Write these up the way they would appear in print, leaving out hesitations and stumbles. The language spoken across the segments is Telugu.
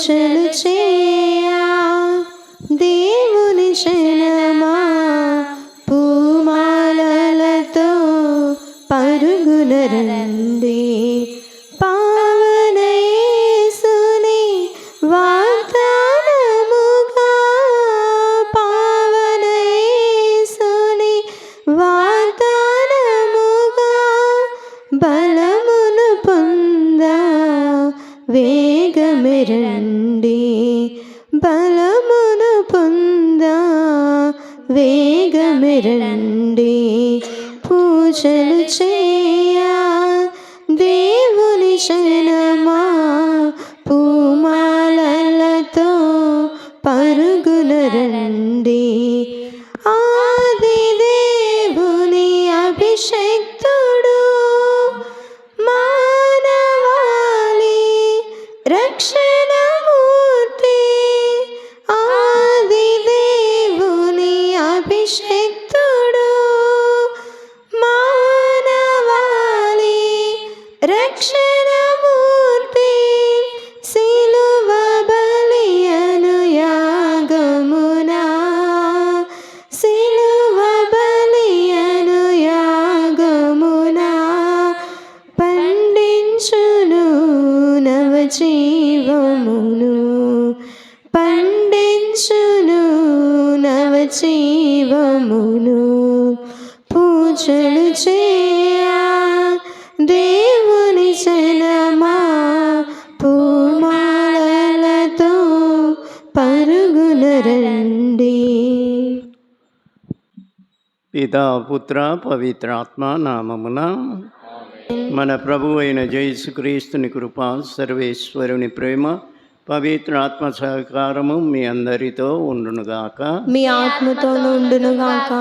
పూజలు చేయా దేవుని శరణమా పూమాలలతో పరుగున రండి పావన యేసుని వాగ్దానముగా పావన యేసుని వాగ్దానముగా బలమును పొందా వేగమెరండి బలమును పొందా వేగమెరండి పూజలు చేయా దేవుని శరణమా పూమాలలతో పరుగున రండి ఆది దేవుని అభిషేక్తుడు మానవాళి రక్షణమూర్తి ఆది దేవుని అభిషేక్తుడు మానవాళి రక్షణమూర్తి సిలువ బలియను యాగమునా సిలువ బలియను యాగమునా పండించును నవజీవమును పండించును నవజీవమును పూజలు చేయా దేవుని జనమా పూమాలలతో పరుగున రండి. పితా పుత్ర పవిత్రాత్మ నామమున మన ప్రభు అయిన యేసుక్రీస్తుని కృప సర్వేశ్వరుని ప్రేమ పవిత్రాత్మ సహకారము మీ అందరితో ఉండునుగాక మీ ఆత్మతో ఉండునుగాక.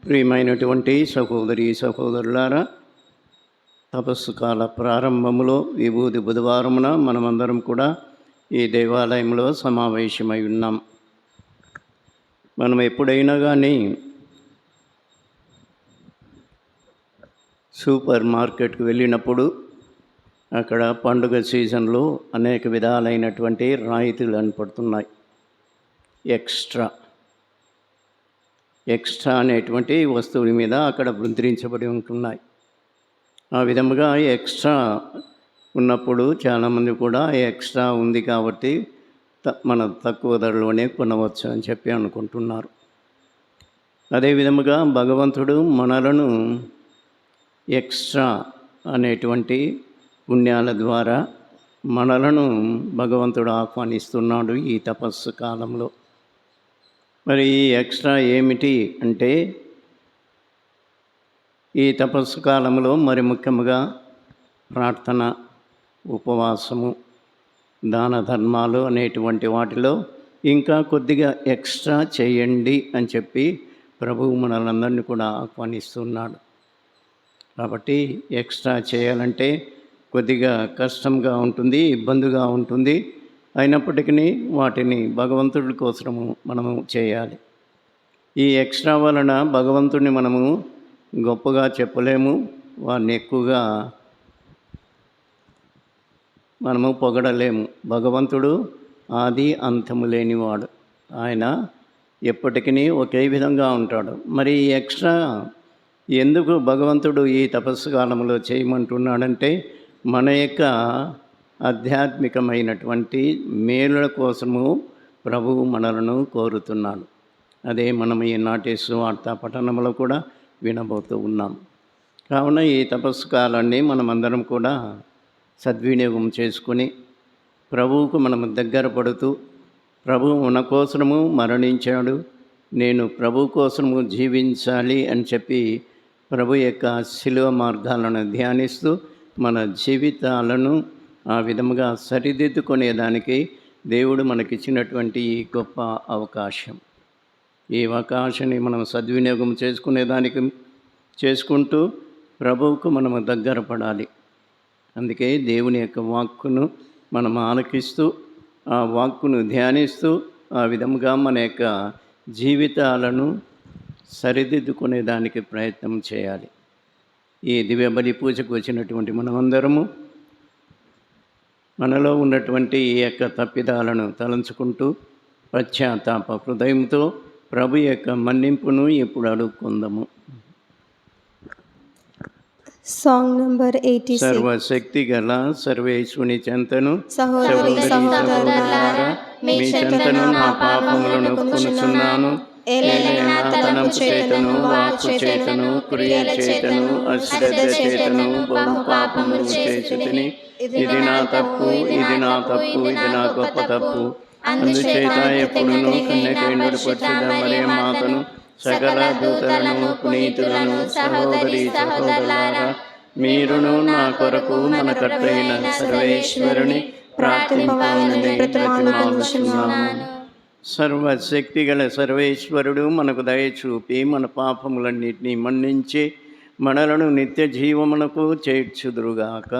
ప్రియమైనటువంటి సహోదరి సహోదరులారా, తపస్సు కాల ప్రారంభములో విభూది బుధవారమున మనమందరం కూడా ఈ దేవాలయంలో సమావేశమై ఉన్నాం. మనం ఎప్పుడైనా కానీ సూపర్ మార్కెట్కి వెళ్ళినప్పుడు అక్కడ పండుగ సీజన్లో అనేక విధాలైనటువంటి రాయితీలు కనపడుతున్నాయి. ఎక్స్ట్రా అనేటువంటి వస్తువుల మీద అక్కడ ముద్రించబడి ఉంటున్నాయి. ఆ విధముగా ఎక్స్ట్రా ఉన్నప్పుడు చాలామంది కూడా ఎక్స్ట్రా ఉంది కాబట్టి మన తక్కువ ధరలోనే కొనవచ్చు అని చెప్పి అనుకుంటున్నారు. అదేవిధముగా భగవంతుడు మనలను ఎక్స్ట్రా అనేటువంటి పుణ్యాల ద్వారా మనలను భగవంతుడు ఆహ్వానిస్తున్నాడు ఈ తపస్సు కాలంలో. మరి ఈ ఎక్స్ట్రా ఏమిటి అంటే, ఈ తపస్సు కాలంలో మరి ముఖ్యంగా ప్రార్థన, ఉపవాసము, దాన ధర్మాలు అనేటువంటి వాటిలో ఇంకా కొద్దిగా ఎక్స్ట్రా చేయండి అని చెప్పి ప్రభువు మనలందరినీ కూడా ఆహ్వానిస్తున్నాడు. కాబట్టి ఎక్స్ట్రా చేయాలంటే కొద్దిగా కష్టంగా ఉంటుంది, ఇబ్బందిగా ఉంటుంది. అయినప్పటికీ వాటిని భగవంతుడి కోసము మనము చేయాలి. ఈ ఎక్స్ట్రా వలన భగవంతుడిని మనము గొప్పగా చెప్పలేము, వారిని ఎక్కువగా మనము పొగడలేము. భగవంతుడు ఆది అంతము లేనివాడు, ఆయన ఎప్పటికీ ఒకే విధంగా ఉంటాడు. మరి ఈ ఎక్స్ట్రా ఎందుకు భగవంతుడు ఈ తపస్సు కాలంలో చేయమంటున్నాడంటే, మన యొక్క ఆధ్యాత్మికమైనటువంటి మేలుల కోసము ప్రభువు మనలను కోరుతున్నాడు. అదే మనం ఈనాటి సువార్త పఠనంలో కూడా వినబోతూ ఉన్నాం. కావున ఈ తపస్సు కాలాన్ని మనమందరం కూడా సద్వినియోగం చేసుకుని ప్రభువుకు మనము దగ్గర పడుతూ, ప్రభువు మన కోసము మరణించాడు, నేను ప్రభు కోసము జీవించాలి అని చెప్పి ప్రభు యొక్క శిలువ మార్గాలను ధ్యానిస్తూ మన జీవితాలను ఆ విధముగా సరిదిద్దుకునేదానికి దేవుడు మనకిచ్చినటువంటి ఈ గొప్ప అవకాశం. ఈ అవకాశాన్ని మనం సద్వినియోగం చేసుకుంటూ ప్రభువుకు మనము దగ్గర పడాలి. అందుకే దేవుని యొక్క వాక్కును మనం ఆలకిస్తూ, ఆ వాక్కును ధ్యానిస్తూ ఆ విధముగా మన యొక్క జీవితాలను సరిదిద్దుకునేదానికి ప్రయత్నం చేయాలి. ఈ దివ్య బలి పూజకు వచ్చినటువంటి మనమందరము మనలో ఉన్నటువంటి ఈ యొక్క తప్పిదాలను తలంచుకుంటూ పశ్చాత్తాప హృదయంతో ప్రభు యొక్క మన్నింపును ఇప్పుడు అడుక్కుందాము. Song number 86. సర్వశక్తి గల సర్వేశ్వని చెంతను సహోదరి సహోదరులారా, మీ చెంతను నా పాపములను కొనుచున్నాను. ఏలైనా తలంపు చేతను, వాక్కు చేతను, క్రియల చేతను, అశ్రద్ధ చేతను బహు పాపములు చేసితిని. ఇది నా తప్పు, ఇది నా తప్పు, ఇది నా గొప్ప తప్పు. అందుచేత ఎప్పుడును కన్యకైనడు పరిశుద్ధ మరియ మాతను, సకల దూతలను, పునీతులను, సహోదరి సహోదరులారా, మీరును నా కొరకు మన కర్తైన సర్వేశ్వరుని ప్రార్థింపవలెనని బ్రతిమాలుకొనుచున్నాను. సర్వశక్తి గల సర్వేశ్వరుడు మనకు దయచూపి మన పాపములన్నిటినీ మన్నించి మనలను నిత్య జీవమునకు చేర్చుదురుగాక.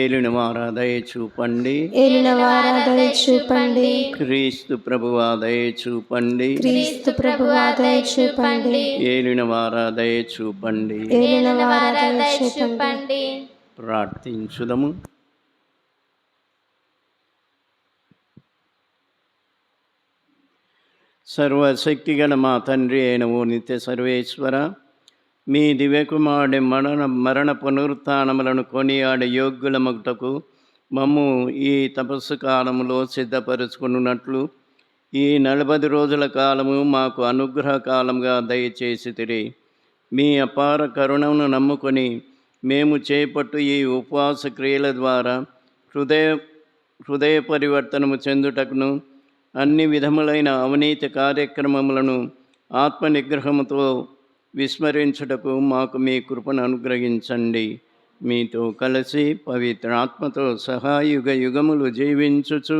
ఏలినవారా దయచూపండి, ఏలినవారా దయచూపండి, క్రీస్తు ప్రభువా దయచూపండి, క్రీస్తు ప్రభువా దయచూపండి, ఏలినవారా దయచూపండి. ఏలినవారా దయచూపండి. ప్రార్థించుదము. సర్వశక్తిగల మా తండ్రి అయిన ఓ నిత్య సర్వేశ్వర, మీ దివ్యకుమారుడి మరణ పునరుత్థానములను కొనియాడే యోగ్యులమగుటకు మమ్ము ఈ తపస్సు కాలములో సిద్ధపరుచుకున్నట్లు ఈ 40 రోజుల కాలము మాకు అనుగ్రహ కాలంగా దయచేసితిరి. మీ అపార కరుణను నమ్ముకొని మేము చేపట్టు ఈ ఉపవాస క్రియల ద్వారా హృదయ పరివర్తనము చెందుటకును, అన్ని విధములైన అవినీతి కార్యక్రమములను ఆత్మ నిగ్రహముతో విస్మరించుటకు మాకు మీ కృపను అనుగ్రహించండి. మీతో కలిసి పవిత్ర ఆత్మతో సహాయుగ యుగములు జీవించుచు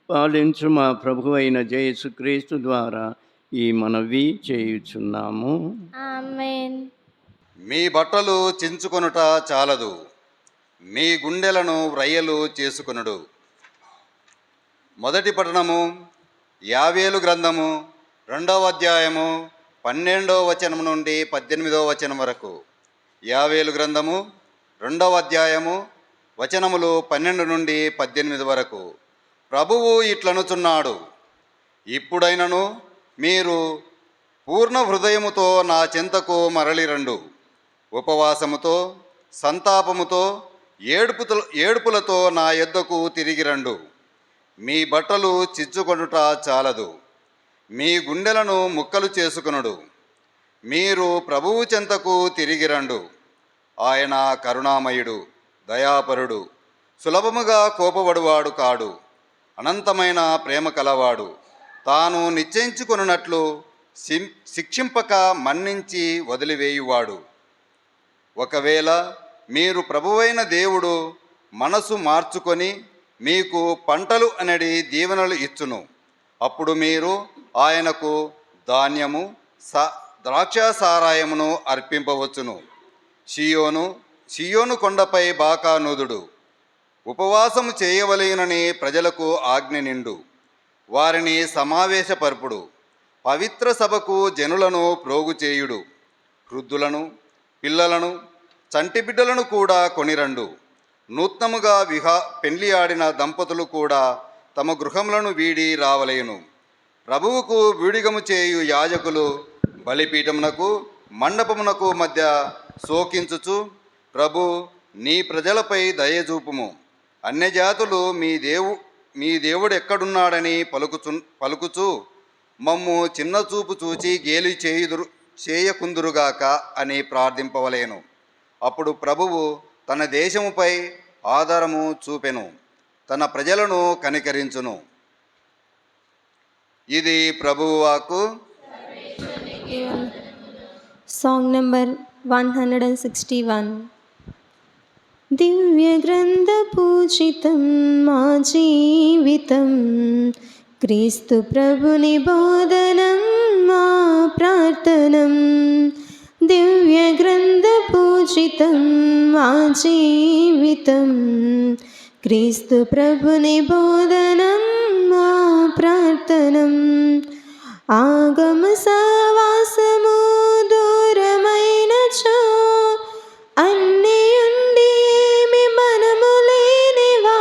పాలించు మా ప్రభు అయిన యేసుక్రీస్తు ద్వారా ఈ మనవి చేయుచున్నాము. ఆమేన్. మీ బట్టలు చించుకొనుట చాలదు, మీ గుండెలను వ్రయ్యలు చేసుకొనుడు. మొదటి పట్టణము యావేలు గ్రంథము 2వ అధ్యాయము 12వ వచనం నుండి 18వ వచనం వరకు. యావేలు గ్రంథము 2వ అధ్యాయము వచనములు 12 నుండి 18 వరకు. ప్రభువు ఇట్లనుచున్నాడు, ఇప్పుడైనను మీరు పూర్ణ హృదయముతో నా చెంతకు మరలిరండు. ఉపవాసముతో, సంతాపముతో, ఏడుపులతో నా యొద్దకు తిరిగిరండు. మీ బట్టలు చిచ్చుకొనుట చాలదు, మీ గుండెలను ముక్కలు చేసుకొనుడు. మీరు ప్రభువు చెంతకు తిరిగిరండు. ఆయన కరుణామయుడు, దయాపరుడు, సులభముగా కోపబడువాడు కాడు, అనంతమైన ప్రేమ కలవాడు. తాను నిశ్చయించుకొనున్నట్లు శిక్షింపక మన్నించి వదిలివేయువాడు. ఒకవేళ మీరు ప్రభువైన దేవుడు మనసు మార్చుకొని మీకు పంటలు అనడి దీవెనలు ఇచ్చును. అప్పుడు మీరు ఆయనకు ధాన్యము, ద్రాక్షాసారాయమును అర్పింపవచ్చును. సియోను కొండపై బాకానూదుడు. ఉపవాసము చేయవలెనని ప్రజలకు ఆజ్ఞ నిండు. వారిని సమావేశపరుపుడు. పవిత్ర సభకు జనులను ప్రోగు చేయుడు. వృద్ధులను, పిల్లలను, చంటి బిడ్డలను కూడా కొనిరండు. నూతనముగా పెండ్లి ఆడిన దంపతులు కూడా తమ గృహములను వీడి రావలేను. ప్రభువుకు వీడిగము చేయు యాజకులు బలిపీఠమునకు మండపమునకు మధ్య శోకించుచు, ప్రభు నీ ప్రజలపై దయచూపుము, అన్యజాతులు మీ దేవుడు ఎక్కడున్నాడని పలుకుచు మమ్ము చిన్న చూపు చూచి గేలి చేయకుందురుగాక అని ప్రార్థింపవలేను. అప్పుడు ప్రభువు తన దేశముపై ఆధారము చూపెను, తన ప్రజలను కనికరించును. ఇది ప్రభువు వాక్కు. Song number 161. దివ్య గ్రంథ పూజితం మా జీవితం, క్రీస్తు ప్రభుని బోధనం మా ప్రార్థనం. దివ్య గ్రంథ పూజితం మా జీవితం, క్రీస్తు ప్రభుని బోధనం మా ప్రార్థనం. ఆగమ సవాసము దూరమైనచో, అన్ని ఉండి ఏమి మనము లేనివా,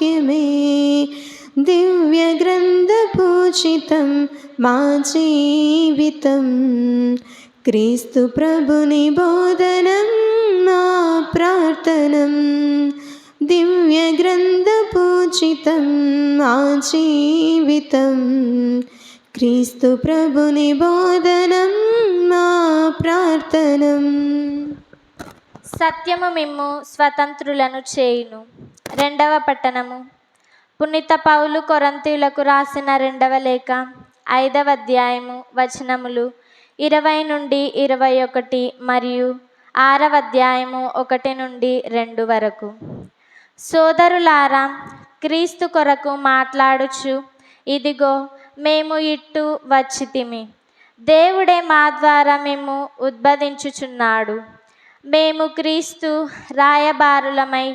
వాక్యమే దివ్య గ్రంథపూజితం మా జీవితం. క్రీస్తు ప్రభుని బోధనం మా ప్రార్థనం. దివ్య గ్రంథపూజితం మా జీవితం. క్రీస్తు ప్రభుని బోధనం మా ప్రార్థనం. సత్యము మిమ్ము స్వతంత్రులను చేయును. 2వ పట్టణము. పునీత పౌలు కొరింథీయులకు రాసిన 2వ లేఖ 5వ అధ్యాయము వచనములు 20 నుండి 21 మరియు 6వ అధ్యాయము 1 నుండి 2 వరకు. సోదరులారా, క్రీస్తు కొరకు మాట్లాడుచు ఇదిగో మేము ఇట్టు వచ్చితిమి. దేవుడే మా ద్వారా మేము ఉద్బోధించుచున్నాడు. మేము క్రీస్తు రాయబారులమై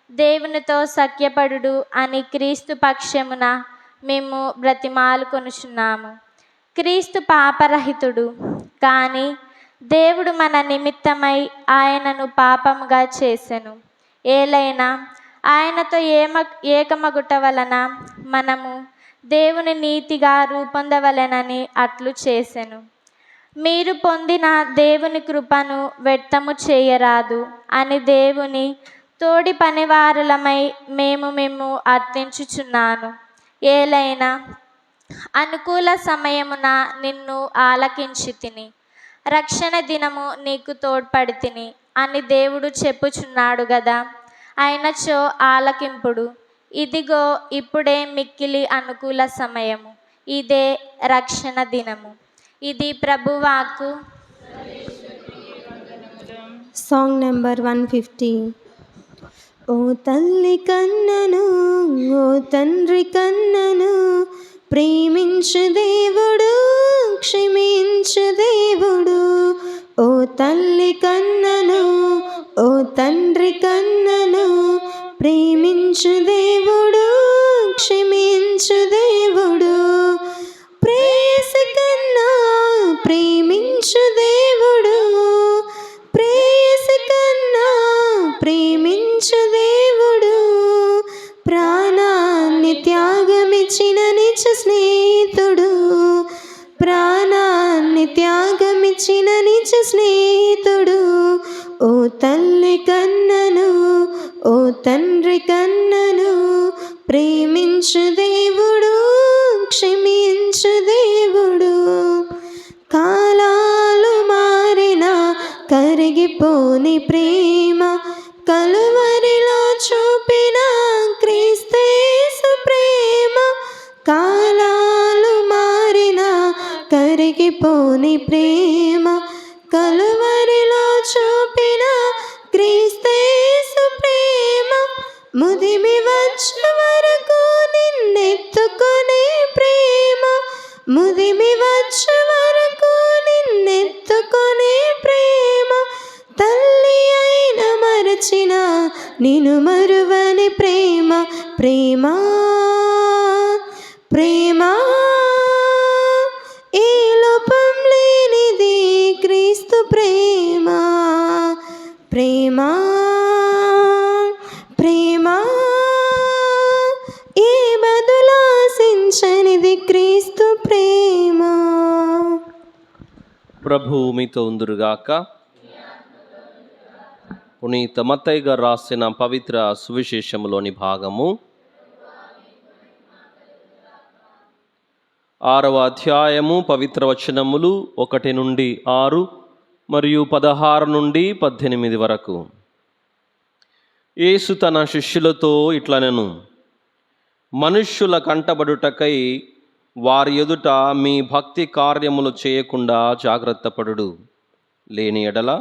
దేవునితో సఖ్యపడుడు అని క్రీస్తు పక్షమున మేము బ్రతిమాలుకొనుచున్నాము. క్రీస్తు పాపరహితుడు, కానీ దేవుడు మన నిమిత్తమై ఆయనను పాపముగా చేసెను. ఏలైనా ఆయనతో ఏకమగుట వలన మనము దేవుని నీతిగా రూపొందవలెనని అట్లు చేసెను. మీరు పొందిన దేవుని కృపను వ్యర్థము చేయరాదు అని దేవుని తోడి పనివారులమై మేము అర్థించుచున్నాను. ఏలైనా అనుకూల సమయమున నిన్ను ఆలకించితిని, రక్షణ దినము నీకు తోడ్పడితిని అని దేవుడు చెప్పుచున్నాడు గదా. అయినచో ఆలకింపుడు. ఇదిగో ఇప్పుడే మిక్కిలి అనుకూల సమయము, ఇదే రక్షణ దినము. ఇది ప్రభువాకు. Song number 150. ఓ తల్లి కన్నను, ఓ తండ్రి కన్నను, ప్రేమించు దేవుడు, క్షమించు దేవుడు. ఓ తల్లి కన్నను, ఓ తండ్రి కన్నను, ప్రేమించు దేవుడు, క్షమించు దేవుడు. ప్రేయసి కన్నా ప్రేమించు దేవుడు, ప్రేయసి కన్నా ప్రేమించు దేవుడు. ప్రాణాన్ని త్యాగమిచ్చిన నిజ స్నేహితుడు, ప్రాణాన్ని త్యాగమిచ్చిన నిజ స్నేహితుడు. ఓ తల్లి కన్నను, ఓ తండ్రి కన్నను, ప్రేమించు దేవుడు, క్షమించు దేవుడు. కాలాలు మారిన కరిగిపోని ప్రేమ కలువరిలో చూపిన క్రీస్తు ప్రేమ. కాలాలు మారిన కరిగిపోని ప్రేమ కలువరిలో చూపిన క్రీస్తు ప్రేమ. ముదిమి వచ్చే వరకు నిన్నెత్తుకునే ప్రేమ, ముదిమి వచ్చే వరకు నిన్నెత్తుకునే ప్రేమ. తల్లి అయిన మరచిన నిన్ను మరువని ప్రేమ, ప్రేమ ప్రేమ. ఏ లోపం లేనిది క్రీస్తు ప్రేమ, ప్రేమ ప్రేమ. ఏ బదులాశించనిది క్రీస్తు ప్రేమ. ప్రభు మీతో ఉందురుగాక. పునీత మత్తయి గారు రాసిన పవిత్ర సువిశేషములోని భాగము 6వ అధ్యాయము పవిత్ర వచనములు 1 నుండి 6 మరియు 16 నుండి 18 వరకు. యేసు తన శిష్యులతో ఇట్లనెను, మనుష్యుల కంటబడుటకై వారి ఎదుట మీ భక్తి కార్యములు చేయకుండా జాగ్రత్తపడుడు. లేని ఎడల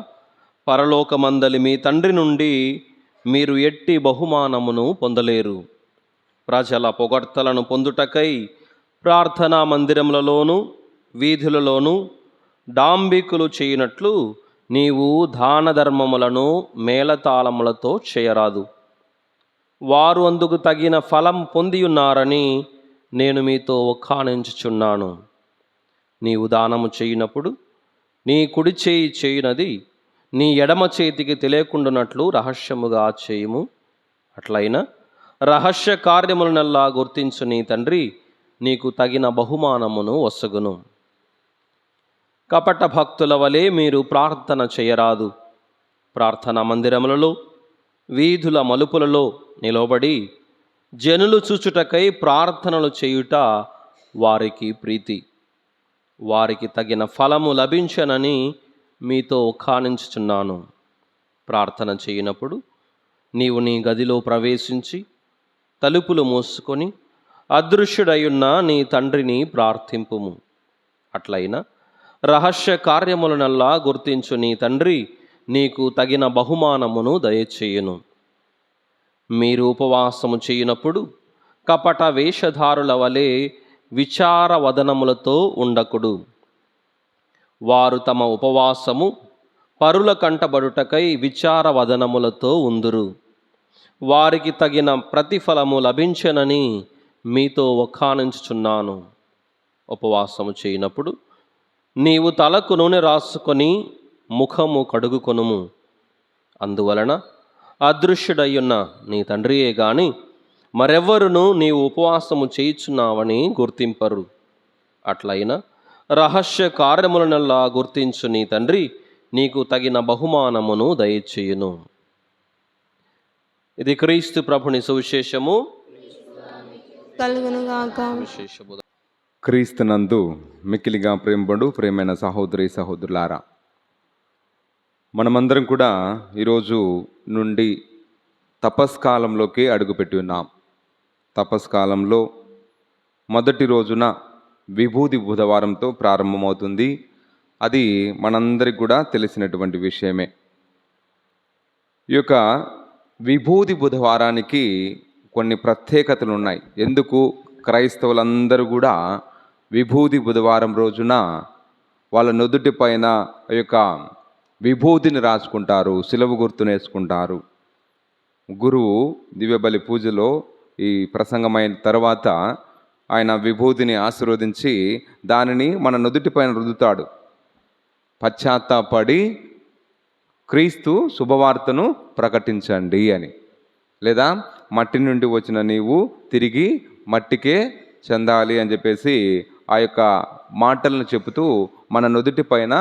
పరలోకమందలి మీ తండ్రి నుండి మీరు ఎట్టి బహుమానమును పొందలేరు. ప్రజల పొగడ్తలను పొందుటకై ప్రార్థనా మందిరములలోను వీధులలోను డాంబికులు చేయనట్లు నీవు దాన ధర్మములను మేళతాళములతో చేయరాదు. వారు అందుకు తగిన ఫలం పొందియున్నారని నేను మీతో ఒక్కానించుచున్నాను. నీవు దానము చేయునప్పుడు నీ కుడి చేయి చేయునది నీ ఎడమ చేతికి తెలియకుండానట్లు రహస్యముగా చేయుము. అట్లయినా రహస్య కార్యములనల్లా గుర్తించు నీ తండ్రి నీకు తగిన బహుమానమును వసగును. కపట భక్తుల వలె మీరు ప్రార్థన చేయరాదు. ప్రార్థనా మందిరములలో, వీధుల మలుపులలో నిలబడి జనులు చూచుటకై ప్రార్థనలు చేయుట వారికి ప్రీతి. వారికి తగిన ఫలము లభించనని మీతో కానించుచున్నాను. ప్రార్థన చేయనప్పుడు నీవు నీ గదిలో ప్రవేశించి తలుపులు మూసుకొని అదృశ్యుడయున్న నీ తండ్రిని ప్రార్థింపుము. అట్లయినా రహస్య కార్యములనల్లా గుర్తించు నీ తండ్రి నీకు తగిన బహుమానమును దయచేయును. మీరు ఉపవాసము చేయనప్పుడు కపట వేషధారుల వలె విచార వదనములతో ఉండకుడు. వారు తమ ఉపవాసము పరుల కంటబడుటకై విచార వదనములతో ఉందురు. వారికి తగిన ప్రతిఫలము లభించనని మీతో ఒక్కానించుచున్నాను. ఉపవాసము చేయనప్పుడు నీవు తలకు నూనె రాసుకొని ముఖము కడుగుకొనుము. అందువలన అదృశ్యుడయ్యున్న నీ తండ్రియే గాని మరెవ్వరును నీవు ఉపవాసము చేయుచున్నావని గుర్తింపరు. అట్లయినా రహస్య కార్యములనల్లా గుర్తించు నీ తండ్రి నీకు తగిన బహుమానమును దయచేయును. ఇది క్రీస్తు ప్రభుని సువిశేషము. కలుగునుగాక. విశేష బోధ. క్రీస్తునందు మిక్కిలిగా ప్రేమబడు ప్రేమైన సహోదరి సహోదరులారా, మనమందరం కూడా ఈరోజు నుండి తపస్కాలంలోకి అడుగుపెట్టి ఉన్నాం. తపస్కాలంలో మొదటి రోజున విభూది బుధవారంతో ప్రారంభమవుతుంది. అది మనందరికి కూడా తెలిసినటువంటి విషయమే. ఈ యొక్క విభూది బుధవారానికి కొన్ని ప్రత్యేకతలు ఉన్నాయి. ఎందుకు క్రైస్తవులందరూ కూడా విభూది బుధవారం రోజున వాళ్ళ నుదుటి పైన ఈ యొక్క విభూదిని రాసుకుంటారు, శిలువ గుర్తును వేసుకుంటారు. గురువు దివ్యబలి పూజలో ఈ ప్రసంగమైన తర్వాత ఆయన విభూదిని ఆశీర్వదించి దానిని మన నుదుటి పైన రుద్దుతాడు. పశ్చాత్తాపడి క్రీస్తు శుభవార్తను ప్రకటించండి అని, లేదా మట్టి నుండి వచ్చిన నీవు తిరిగి మట్టికే చెందాలి అని చెప్పేసి ఆ యొక్క మాటలను చెబుతూ మన నుదుటి పైన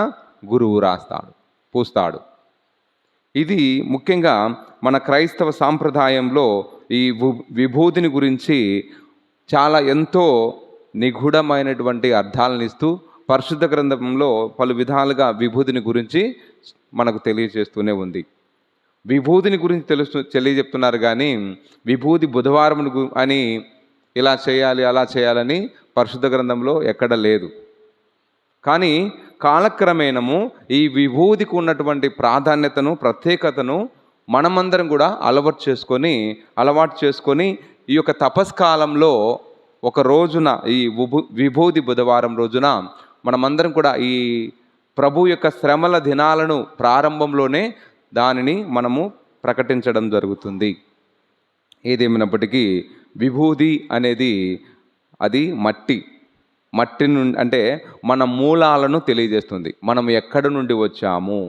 గురువు రాస్తాడు, పూస్తాడు. ఇది ముఖ్యంగా మన క్రైస్తవ సాంప్రదాయంలో ఈ విభూతిని గురించి చాలా ఎంతో నిగూఢమైనటువంటి అర్థాలను ఇస్తూ పరిశుద్ధ గ్రంథంలో పలు విధాలుగా విభూతిని గురించి మనకు తెలియజేస్తూనే ఉంది. విభూతిని గురించి తెలియజెప్తున్నారు కానీ విభూతి బుధవారం అని ఇలా చేయాలి అలా చేయాలని పరిశుద్ధ గ్రంథంలో ఎక్కడ లేదు. కానీ కాలక్రమేణము ఈ విభూతికి ఉన్నటువంటి ప్రాధాన్యతను, ప్రత్యేకతను మనమందరం కూడా అలవాటు చేసుకొని ఈ యొక్క తపస్కాలంలో ఒక రోజున ఈ విభూతి బుధవారం రోజున మనమందరం కూడా ఈ ప్రభు యొక్క శ్రమల దినాలను ప్రారంభంలోనే దానిని మనము ప్రకటించడం జరుగుతుంది. ఏదేమైనప్పటికీ విభూది అనేది అది మట్టి నుండి అంటే మన మూలాలను తెలియజేస్తుంది. మనం ఎక్కడి నుండి వచ్చాము,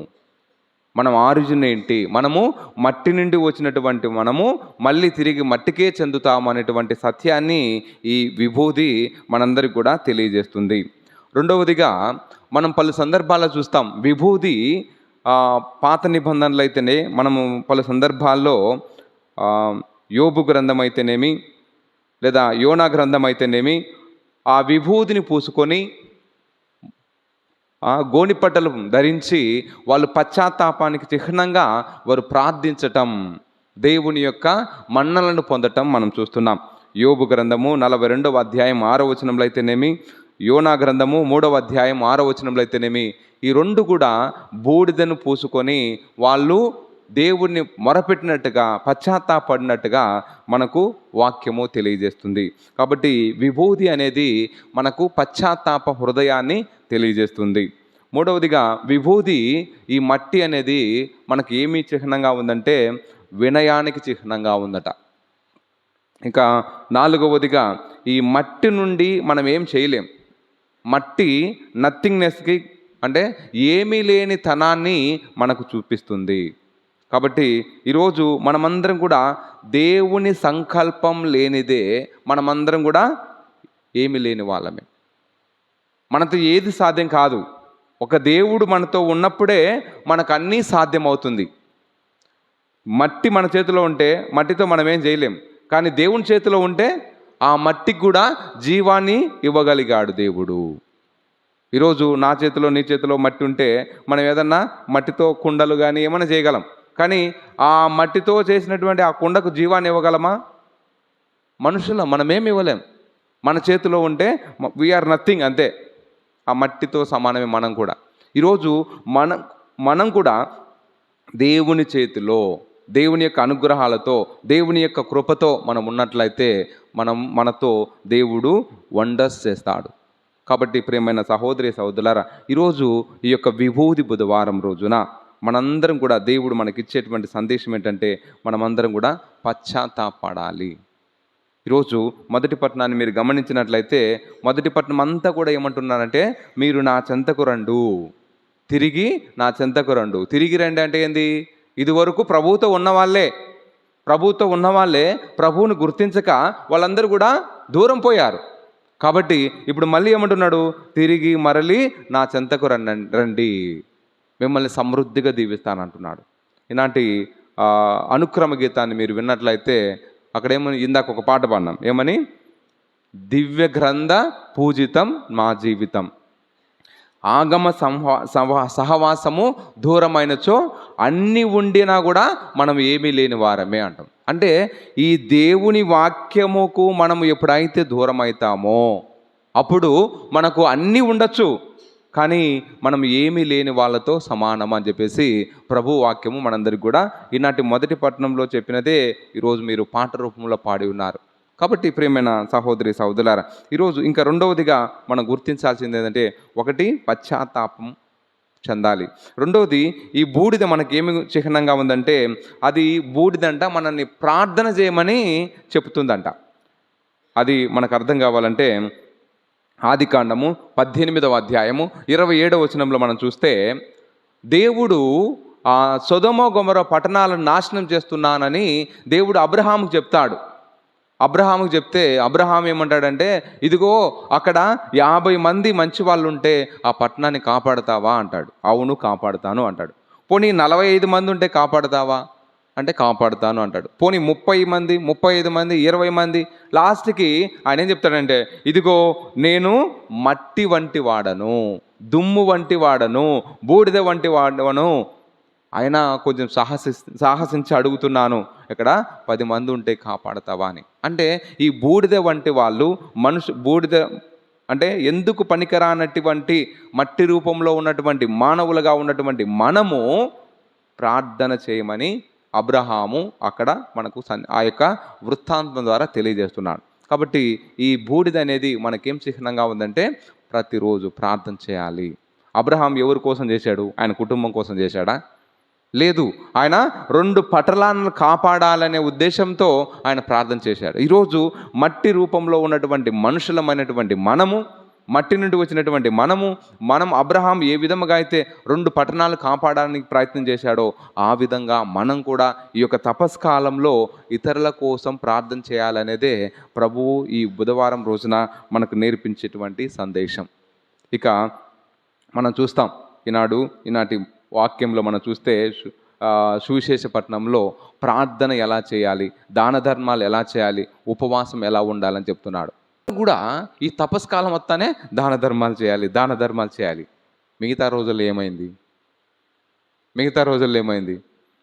మనం ఆరిజిన్ ఏంటి, మనము మట్టి నుండి వచ్చినటువంటి మనము మళ్ళీ తిరిగి మట్టికే చెందుతాము అనేటువంటి సత్యాన్ని ఈ విభూది మనందరికి కూడా తెలియజేస్తుంది. రెండవదిగా మనం పలు సందర్భాల్లో చూస్తాం విభూది పాత నిబంధనలు అయితేనే మనము పలు సందర్భాల్లో యోబు గ్రంథం అయితేనేమి లేదా యోనా గ్రంథం అయితేనేమి ఆ విభూతిని పూసుకొని గోనిపట్టలు ధరించి వాళ్ళు పశ్చాత్తాపానికి చిహ్నంగా వారు ప్రార్థించటం, దేవుని యొక్క మన్నలను పొందటం మనం చూస్తున్నాం. యోబు గ్రంథము 42వ అధ్యాయం 6వ వచనంలో అయితేనేమి, యోనా గ్రంథము 3వ అధ్యాయం 6వ వచనంలో అయితేనేమి, ఈ రెండు కూడా బూడిదను పూసుకొని వాళ్ళు దేవుణ్ణి మొరపెట్టినట్టుగా, పశ్చాత్తాపడినట్టుగా మనకు వాక్యము తెలియజేస్తుంది. కాబట్టి విభూతి అనేది మనకు పశ్చాత్తాప హృదయాన్ని తెలియజేస్తుంది. మూడవదిగా విభూతి, ఈ మట్టి అనేది మనకి ఏమి చిహ్నంగా ఉందంటే వినయానికి చిహ్నంగా ఉందట. ఇంకా నాలుగవదిగా ఈ మట్టి నుండి మనం ఏం చేయలేం. మట్టి నథింగ్నెస్కి అంటే ఏమీ లేని తనాన్ని మనకు చూపిస్తుంది. కాబట్టి ఈరోజు మనమందరం కూడా దేవుని సంకల్పం లేనిదే మనమందరం కూడా ఏమీ లేని వాళ్ళమే. మనతో ఏది సాధ్యం కాదు. ఒక దేవుడు మనతో ఉన్నప్పుడే మనకు అన్నీ సాధ్యమవుతుంది. మట్టి మన చేతిలో ఉంటే మట్టితో మనం ఏం చేయలేం. కానీ దేవుని చేతిలో ఉంటే ఆ మట్టికి కూడా జీవాన్ని ఇవ్వగలిగాడు దేవుడు. ఈరోజు నా చేతిలో నీ చేతిలో మట్టి ఉంటే మనం ఏదన్నా మట్టితో కుండలు కానీ ఏమైనా చేయగలం. కానీ ఆ మట్టితో చేసినటువంటి ఆ కుండకు జీవాన్ని ఇవ్వగలమా? మనుషుల మనమేమి ఇవ్వలేం. మన చేతిలో ఉంటే వీఆర్ నథింగ్, అంతే. ఆ మట్టితో సమానమే మనం కూడా. ఈరోజు మనం కూడా దేవుని చేతిలో, దేవుని యొక్క అనుగ్రహాలతో, దేవుని యొక్క కృపతో మనం ఉన్నట్లయితే మనతో దేవుడు వండర్స్ చేస్తాడు. కాబట్టి ప్రియమైన సహోదరి సహోదరులారా, ఈరోజు ఈ యొక్క విభూది బుధవారం రోజున మనందరం కూడా దేవుడు మనకిచ్చేటువంటి సందేశం ఏంటంటే మనమందరం కూడా పశ్చాత్తాపడాలి. ఈరోజు మొదటి పట్టణాన్ని మీరు గమనించినట్లయితే మొదటి పట్టణం అంతా కూడా ఏమంటున్నారంటే మీరు నా చెంతకు రండు, తిరిగి నా చెంతకు రండు. తిరిగి రండి అంటే ఏంది? ఇదివరకు ప్రభువుతో ఉన్నవాళ్ళే ప్రభువును గుర్తించక వాళ్ళందరూ కూడా దూరం పోయారు. కాబట్టి ఇప్పుడు మళ్ళీ ఏమంటున్నాడు? తిరిగి మరలి నా చెంతకు రండి, మిమ్మల్ని సమృద్ధిగా దీవిస్తానంటున్నాడు. ఇలాంటి అనుక్రమ గీతాన్ని మీరు విన్నట్లయితే అక్కడ ఏమని, ఇందాక ఒక పాట పాడినాం, ఏమని? దివ్య గ్రంథ పూజితం మా జీవితం, ఆగమ సహవాసము దూరమైనచో అన్నీ ఉండినా కూడా మనం ఏమీ లేని వారమే అంటాం. అంటే ఈ దేవుని వాక్యముకు మనము ఎప్పుడైతే దూరం అవుతామో అప్పుడు మనకు అన్నీ ఉండొచ్చు, కానీ మనం ఏమీ లేని వాళ్ళతో సమానం అని చెప్పేసి ప్రభు వాక్యము మనందరికి కూడా ఈనాటి మొదటి పట్టణంలో చెప్పినదే ఈరోజు మీరు పాట రూపంలో పాడి ఉన్నారు. కాబట్టి ప్రియమైన సహోదరి సహోదరులారా, ఈరోజు ఇంకా రెండవదిగా మనం గుర్తించాల్సింది ఏంటంటే, ఒకటి పశ్చాత్తాపం చెందాలి. రెండవది, ఈ బూడిద మనకేమి చిహ్నంగా ఉందంటే అది బూడిదంట మనల్ని ప్రార్థన చేయమని చెప్తుందంట. అది మనకు అర్థం కావాలంటే ఆదికాండము 18వ అధ్యాయము 27వ వచనంలో మనం చూస్తే దేవుడు సొదొమ గొమొర పట్టణాలను నాశనం చేస్తున్నానని దేవుడు అబ్రహాముకు చెప్తాడు. అబ్రహాముకు చెప్తే అబ్రహాం ఏమంటాడంటే, ఇదిగో అక్కడ 50 మంది మంచి వాళ్ళు ఉంటే ఆ పట్టణాన్ని కాపాడుతావా అంటాడు. అవును కాపాడుతాను అంటాడు. పోనీ 45 మంది ఉంటే కాపాడుతావా అంటే కాపాడుతాను అంటాడు. పోనీ 30 మంది, 35 మంది, 20 మంది, లాస్ట్కి ఆయన ఏం చెప్తాడంటే, ఇదిగో నేను మట్టి వంటి వాడను, దుమ్ము వంటి వాడను, బూడిద వంటి వాడను, ఆయన కొంచెం సాహసించి అడుగుతున్నాను, ఇక్కడ 10 మంది ఉంటే కాపాడతావా అని. అంటే ఈ బూడిద వంటి వాళ్ళు బూడిద అంటే ఎందుకు పనికిరానటువంటి మట్టి రూపంలో ఉన్నటువంటి మానవులుగా ఉన్నటువంటి మనము ప్రార్థన చేయమని అబ్రహాము అక్కడ మనకు ఆ యొక్క వృత్తాంతం ద్వారా తెలియజేస్తున్నాడు. కాబట్టి ఈ బూడిద అనేది మనకేం చిహ్నంగా ఉందంటే ప్రతిరోజు ప్రార్థన చేయాలి. అబ్రహాం ఎవరి కోసం చేశాడు? ఆయన కుటుంబం కోసం చేశాడా? లేదు, ఆయన 2 పట్టణాలను కాపాడాలనే ఉద్దేశంతో ఆయన ప్రార్థన చేశాడు. ఈరోజు మట్టి రూపంలో ఉన్నటువంటి మనుషులమైనటువంటి మనము, మట్టి నుండి వచ్చినటువంటి మనం అబ్రహాం ఏ విధంగా అయితే 2 పట్టణాలు కాపాడడానికి ప్రయత్నం చేశాడో ఆ విధంగా మనం కూడా ఈ యొక్క తపస్కాలంలో ఇతరుల కోసం ప్రార్థన చేయాలనేదే ప్రభువు ఈ బుధవారం రోజున మనకు నేర్పించేటువంటి సందేశం. ఇక మనం చూస్తాం ఈనాటి వాక్యంలో మనం చూస్తే సువిశేషపట్నంలో ప్రార్థన ఎలా చేయాలి, దాన ధర్మాలు ఎలా చేయాలి, ఉపవాసం ఎలా ఉండాలని చెప్తున్నాడు. కూడా ఈ తపస్కాలం మొత్తానే దాన ధర్మాలు చేయాలి. మిగతా రోజుల్లో ఏమైంది?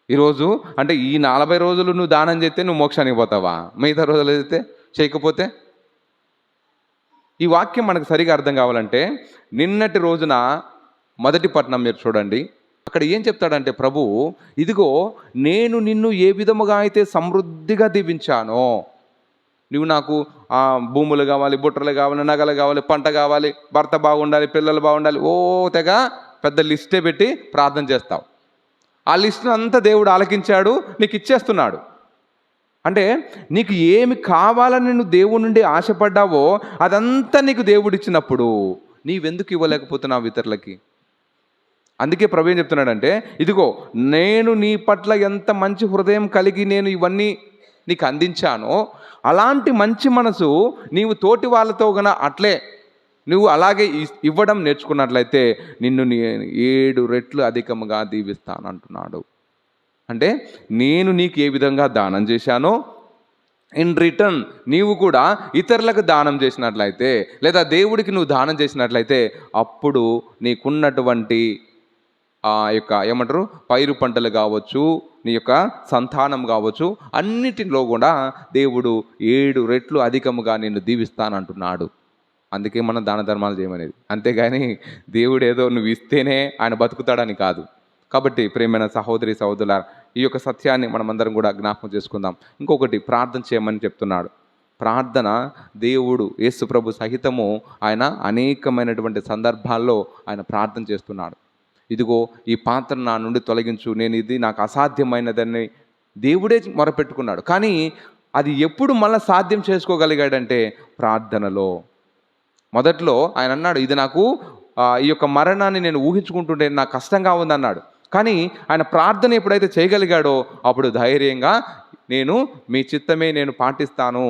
ఈరోజు అంటే ఈ 40 రోజులు నువ్వు దానం చేస్తే నువ్వు మోక్షానికి పోతావా? మిగతా రోజులు అయితే చేయకపోతే? ఈ వాక్యం మనకు సరిగా అర్థం కావాలంటే నిన్నటి రోజున మొదటి పట్టణం మీరు చూడండి, అక్కడ ఏం చెప్తాడంటే ప్రభు, ఇదిగో నేను నిన్ను ఏ విధముగా అయితే సమృద్ధిగా దీవించానో, నువ్వు నాకు భూములు కావాలి, బుట్టలు కావాలి, నగలు కావాలి, పంట కావాలి, భర్త బాగుండాలి, పిల్లలు బాగుండాలి, తెగ పెద్ద లిస్టే పెట్టి ప్రార్థన చేస్తావు. ఆ లిస్టును అంతా దేవుడు ఆలకించాడు, నీకు ఇచ్చేస్తున్నాడు. అంటే నీకు ఏమి కావాలని నువ్వు దేవుడి నుండి ఆశపడ్డావో అదంతా నీకు దేవుడు ఇచ్చినప్పుడు నీవెందుకు ఇవ్వలేకపోతున్నావు ఇతరులకి? అందుకే ప్రభు ఏం చెప్తున్నాడంటే, ఇదిగో నేను నీ పట్ల ఎంత మంచి హృదయం కలిగి నేను ఇవన్నీ నీకు అందించానో, అలాంటి మంచి మనసు నీవు తోటి వాళ్ళతో అట్లే నువ్వు అలాగే ఇవ్వడం నేర్చుకున్నట్లయితే నిన్ను 7 రెట్లు అధికంగా దీవిస్తానంటున్నాడు. అంటే నేను నీకు ఏ విధంగా దానం చేశానో ఇన్ రిటర్న్ నీవు కూడా ఇతరులకు దానం చేసినట్లయితే, లేదా దేవుడికి నువ్వు దానం చేసినట్లయితే, అప్పుడు నీకున్నటువంటి ఆ యొక్క ఏమంటారు పైరు పంటలు కావచ్చు, నీ యొక్క సంతానం కావచ్చు, అన్నిటిలో కూడా దేవుడు 7 రెట్లు అధికముగా నిన్ను దీవిస్తానంటున్నాడు. అందుకే మనం దాన ధర్మాలు చేయమనేది. అంతేగాని దేవుడు ఏదో నువ్వు ఇస్తేనే ఆయన బతుకుతాడని కాదు. కాబట్టి ప్రియమైన సహోదరి సహోదరులారా, ఈ యొక్క సత్యాన్ని మనమందరం కూడా జ్ఞాపకం చేసుకుందాం. ఇంకొకటి, ప్రార్థన చేయమని చెప్తున్నాడు. ప్రార్థన దేవుడు యేసు ప్రభు సహితము ఆయన అనేకమైనటువంటి సందర్భాల్లో ఆయన ప్రార్థన చేస్తున్నాడు. ఇదిగో ఈ పాత్ర నా నుండి తొలగించు, నేను ఇది నాకు అసాధ్యమైనదని దేవుడే మొరపెట్టుకున్నాడు. కానీ అది ఎప్పుడు మళ్ళీ సాధ్యం చేసుకోగలిగాడంటే ప్రార్థనలో. మొదట్లో ఆయన అన్నాడు, ఇది నాకు ఈ యొక్క మరణాన్ని నేను ఊహించుకుంటుంటే నాకు కష్టంగా ఉందన్నాడు. కానీ ఆయన ప్రార్థన ఎప్పుడైతే చేయగలిగాడో అప్పుడు ధైర్యంగా నేను మీ చిత్తమే నేను పాటిస్తాను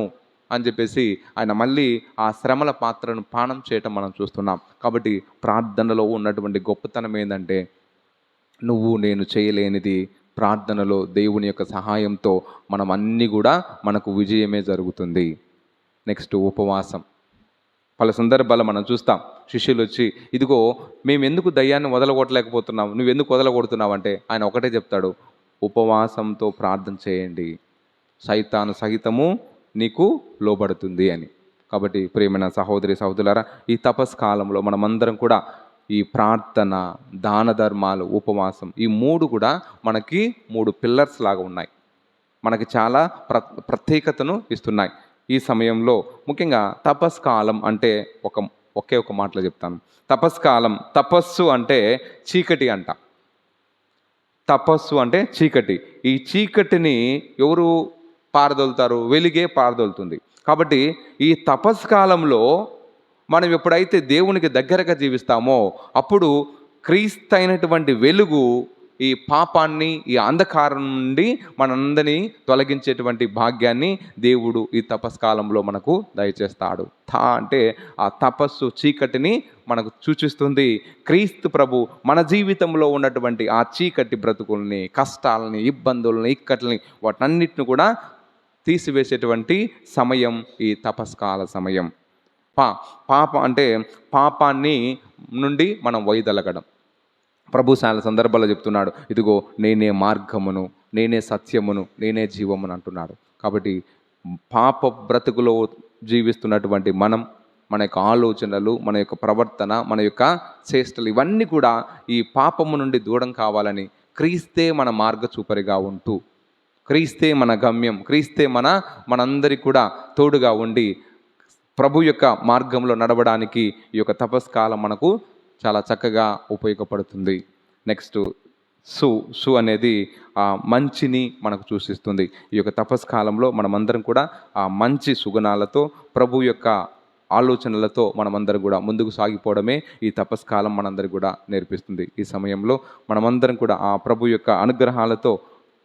అని చెప్పేసి ఆయన మళ్ళీ ఆ శ్రమల పాత్రను పానం చేయటం మనం చూస్తున్నాం. కాబట్టి ప్రార్థనలో ఉన్నటువంటి గొప్పతనం ఏంటంటే, నువ్వు నేను చేయలేనిది ప్రార్థనలో దేవుని యొక్క సహాయంతో మనం అన్నీ కూడా మనకు విజయమే జరుగుతుంది. నెక్స్ట్, ఉపవాసం. పలు సందర్భాల్లో మనం చూస్తాం, శిష్యులు వచ్చి, ఇదిగో మేము ఎందుకు దయ్యాన్ని వదలగొట్టలేకపోతున్నాం, నువ్వెందుకు వదలగొడుతున్నావు అంటే ఆయన ఒకటే చెప్తాడు, ఉపవాసంతో ప్రార్థన చేయండి, సైతాను సహితము నీకు లోబడుతుంది అని. కాబట్టి ప్రియమైన సహోదరి సహోదరులారా, ఈ తపస్ కాలంలో మనమందరం కూడా ఈ ప్రార్థన, దాన ధర్మాలు, ఉపవాసం, ఈ 3 కూడా మనకి 3 పిల్లర్స్ లాగా ఉన్నాయి. మనకి చాలా ప్రత్యేకతను ఇస్తున్నాయి. ఈ సమయంలో ముఖ్యంగా తపస్ కాలం అంటే ఒకే ఒక మాటలో చెప్తాను. తపస్ కాలం, తపస్సు అంటే చీకటి అంట. తపస్సు అంటే చీకటి. ఈ చీకటిని ఎవరు పారదోలుతారు? వెలుగే పారదోలుతుంది. కాబట్టి ఈ తపస్ కాలంలో మనం ఎప్పుడైతే దేవునికి దగ్గరగా జీవిస్తామో అప్పుడు క్రీస్తైనటువంటి వెలుగు ఈ పాపాన్ని, ఈ అంధకారం నుండి మనందరినీ తొలగించేటువంటి భాగ్యాన్ని దేవుడు ఈ తపస్కాలంలో మనకు దయచేస్తాడు. అంటే ఆ తపస్సు చీకటిని మనకు సూచిస్తుంది. క్రీస్తు ప్రభు మన జీవితంలో ఉన్నటువంటి ఆ చీకటి బ్రతుకుల్ని, కష్టాలని, ఇబ్బందులని, ఇక్కట్లని, వాటన్నిటిని కూడా తీసివేసేటువంటి సమయం ఈ తపస్కాల సమయం. పాప అంటే పాపాన్ని నుండి మనం వైదొలగడం. ప్రభు చాలా సందర్భాల్లో చెప్తున్నాడు, ఇదిగో నేనే మార్గమును, నేనే సత్యమును, నేనే జీవమును అంటున్నాడు. కాబట్టి పాప బ్రతుకులో జీవిస్తున్నటువంటి మనం, మన యొక్క ఆలోచనలు, మన యొక్క ప్రవర్తన, మన యొక్క చేష్టలు, ఇవన్నీ కూడా ఈ పాపము నుండి దూరం కావాలని క్రీస్తే మన మార్గచూపరిగా ఉంటూ, క్రీస్తే మన గమ్యం, క్రీస్తే మనందరికీ కూడా తోడుగా ఉండి ప్రభు యొక్క మార్గంలో నడవడానికి ఈ యొక్క తపస్కాలం మనకు చాలా చక్కగా ఉపయోగపడుతుంది. నెక్స్ట్, సు అనేది ఆ మంచిని మనకు సూచిస్తుంది. ఈ యొక్క తపస్కాలంలో మనమందరం కూడా ఆ మంచి సుగుణాలతో, ప్రభు యొక్క ఆలోచనలతో మనమందరం కూడా ముందుకు సాగిపోవడమే ఈ తపస్కాలం మనందరికీ కూడా నేర్పిస్తుంది. ఈ సమయంలో మనమందరం కూడా ఆ ప్రభు యొక్క అనుగ్రహాలతో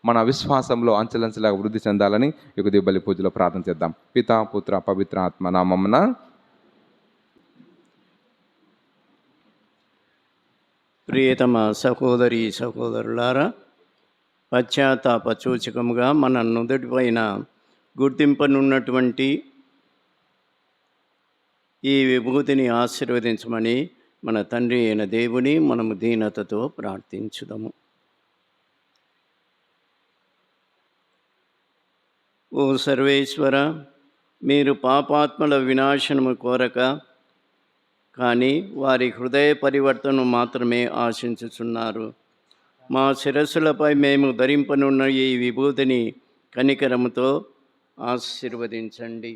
మన విశ్వాసంలో అంచెలంచెలాగా వృద్ధి చెందాలని ఈ యొక్క బలి పూజలో ప్రార్థన చేద్దాం. పితా, పుత్ర, పవిత్ర ఆత్మ నామమున. ప్రియతమ సహోదరి సహోదరులారా, పశ్చాత్తాప సూచకముగా మన నుదుటిపైన గుర్తింపనున్నటువంటి ఈ విభూతిని ఆశీర్వదించమని మన తండ్రి అయిన దేవుని మనము దీనతతో ప్రార్థించుదాము. ఓ సర్వేశ్వర, మీరు పాపాత్మల వినాశనము కోరక, కానీ వారి హృదయ పరివర్తన మాత్రమే ఆశించుచున్నారు. మా శిరస్సులపై మేము ధరింపనున్న ఈ విభూతిని కనికరముతో ఆశీర్వదించండి.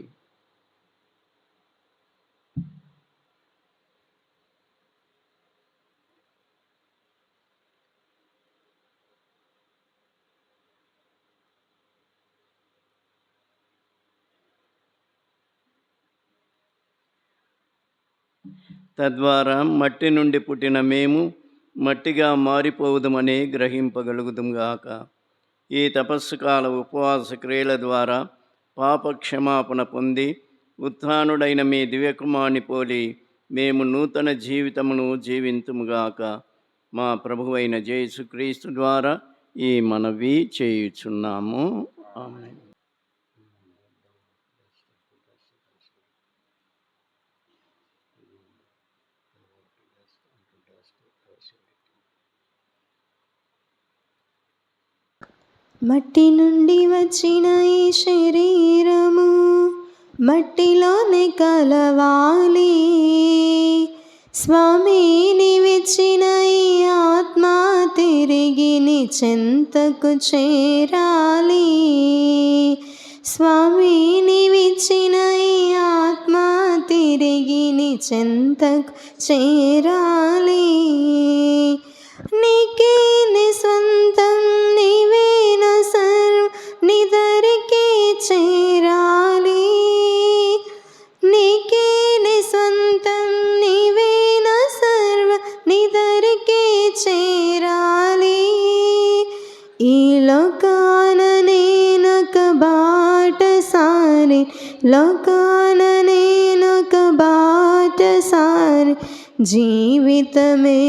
తద్వారా మట్టి నుండి పుట్టిన మేము మట్టిగా మారిపోవుదమని గ్రహింపగలుగుదుగాక. ఈ తపస్సు కాల ఉపవాస క్రియల ద్వారా పాప క్షమాపణ పొంది ఉత్థానుడైన మీ దివ్యకుమారుని పోలి మేము నూతన జీవితమును జీవింతుముగాక. మా ప్రభువైన యేసుక్రీస్తు ద్వారా ఈ మనవి చేయుచున్నాము. ఆమేన్. మట్టి నుండి వచ్చిన ఈ శరీరము మట్టిలోనే కలవాలి. స్వామి నీవిచ్చిన ఈ ఆత్మ తిరిగి నీ చెంతకు చేరాలి. స్వామి నీవిచ్చిన ఈ ఆత్మ తిరిగి నీ చెంతకు చేరాలి. నీకే నీ సొంతం నీవే నా సర్వం నిదరికే చేరాలి. నీకే నీ సొంతం నీవే నా సర్వం నిదరికే చేరాలి. ఈ లోకాన నేనొక బాటసారి, లోకాన నేనొక బాటసారి, జీవితమే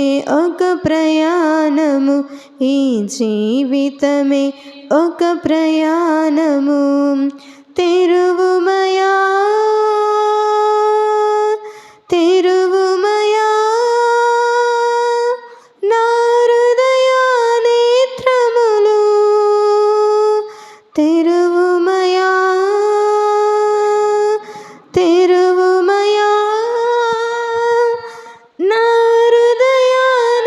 ఒక ప్రయాణము, ఈ జీవితమే ఒక ప్రయాణము. తెరువుమయా తెరువుమయా నా హృదయ నేత్రములు, తెరువుమయా తెరువుమయా నా హృదయ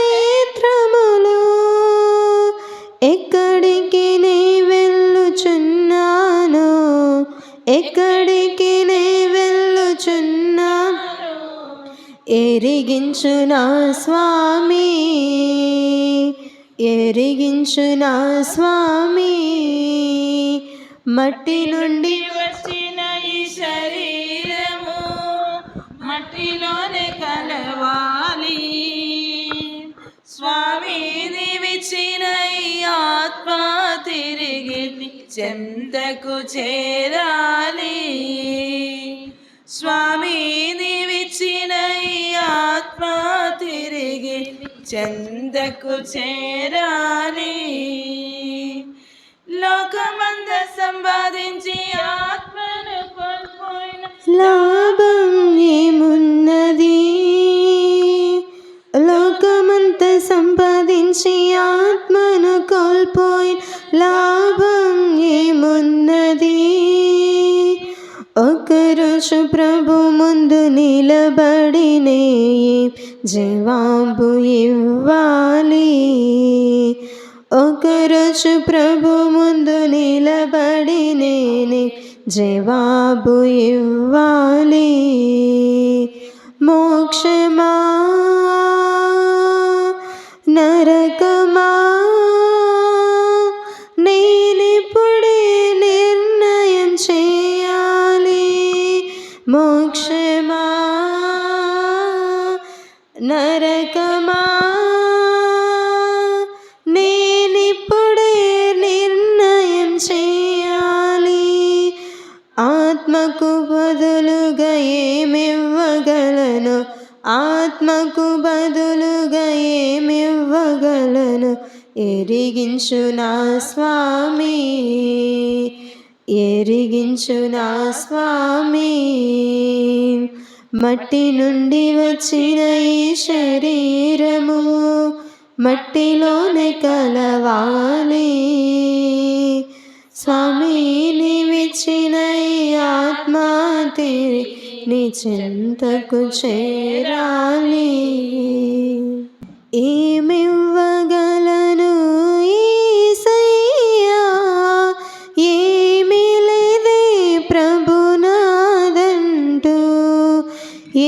నేత్రములు. ఎక్కడికి నే వెళ్ళుచున్నానో, ఎక్కడికి నే వెళ్ళుచున్నాను ఎరిగించు నా స్వామి, ఎరిగించు నా స్వామి. మట్టి నుండి వచ్చిన ఈ శరీరము మట్టిలోనే కలవాలి. స్వామి నీవిచ్చిన ఈ ఆత్మ తిరిగి చెంతకు చేరాలి. స్వామి నీవిచ్చిన ఈ ఆత్మ తిరిగి చెంతకు చేరాలి. లోకమంద సంపాదించి ఆత్మను కోల్పోయిన లాభం ఏమున్నది? లోకమంతా సంపాదించి ఆత్మను కోల్పోయి లాభం ఏమున్నది? ఒకరోజు ప్రభు ముందు నిలబడినే జవాబు ఇవ్వాలి. ఒకరోజు ప్రభు ముందు నిలబడి నేనే జవాబు ఇవ్వాలి. మోక్షమా నరకమా నేనిప్పుడే నిర్ణయం చేయాలి. మోక్షమా నరకమా నేనిప్పుడే నిర్ణయం చేయాలి. ఆత్మకు బదులుగా ఏమివ్వగలను? ఆత్మకు బదులుగా ఏమివ్వగలను? ఎరిగించు నా స్వామి, ఎరిగించు నా స్వామి. మట్టి నుండి వచ్చిన ఈ శరీరము మట్టిలోనే కలవాలి. స్వామి నీవిచ్చిన ఈ ఆత్మ తిరిగి నీ చెంతకు చేరాలి. ఏమివ్వగలను యేసయ్యా? ఏమీ లేదే ప్రభునాదంటూ.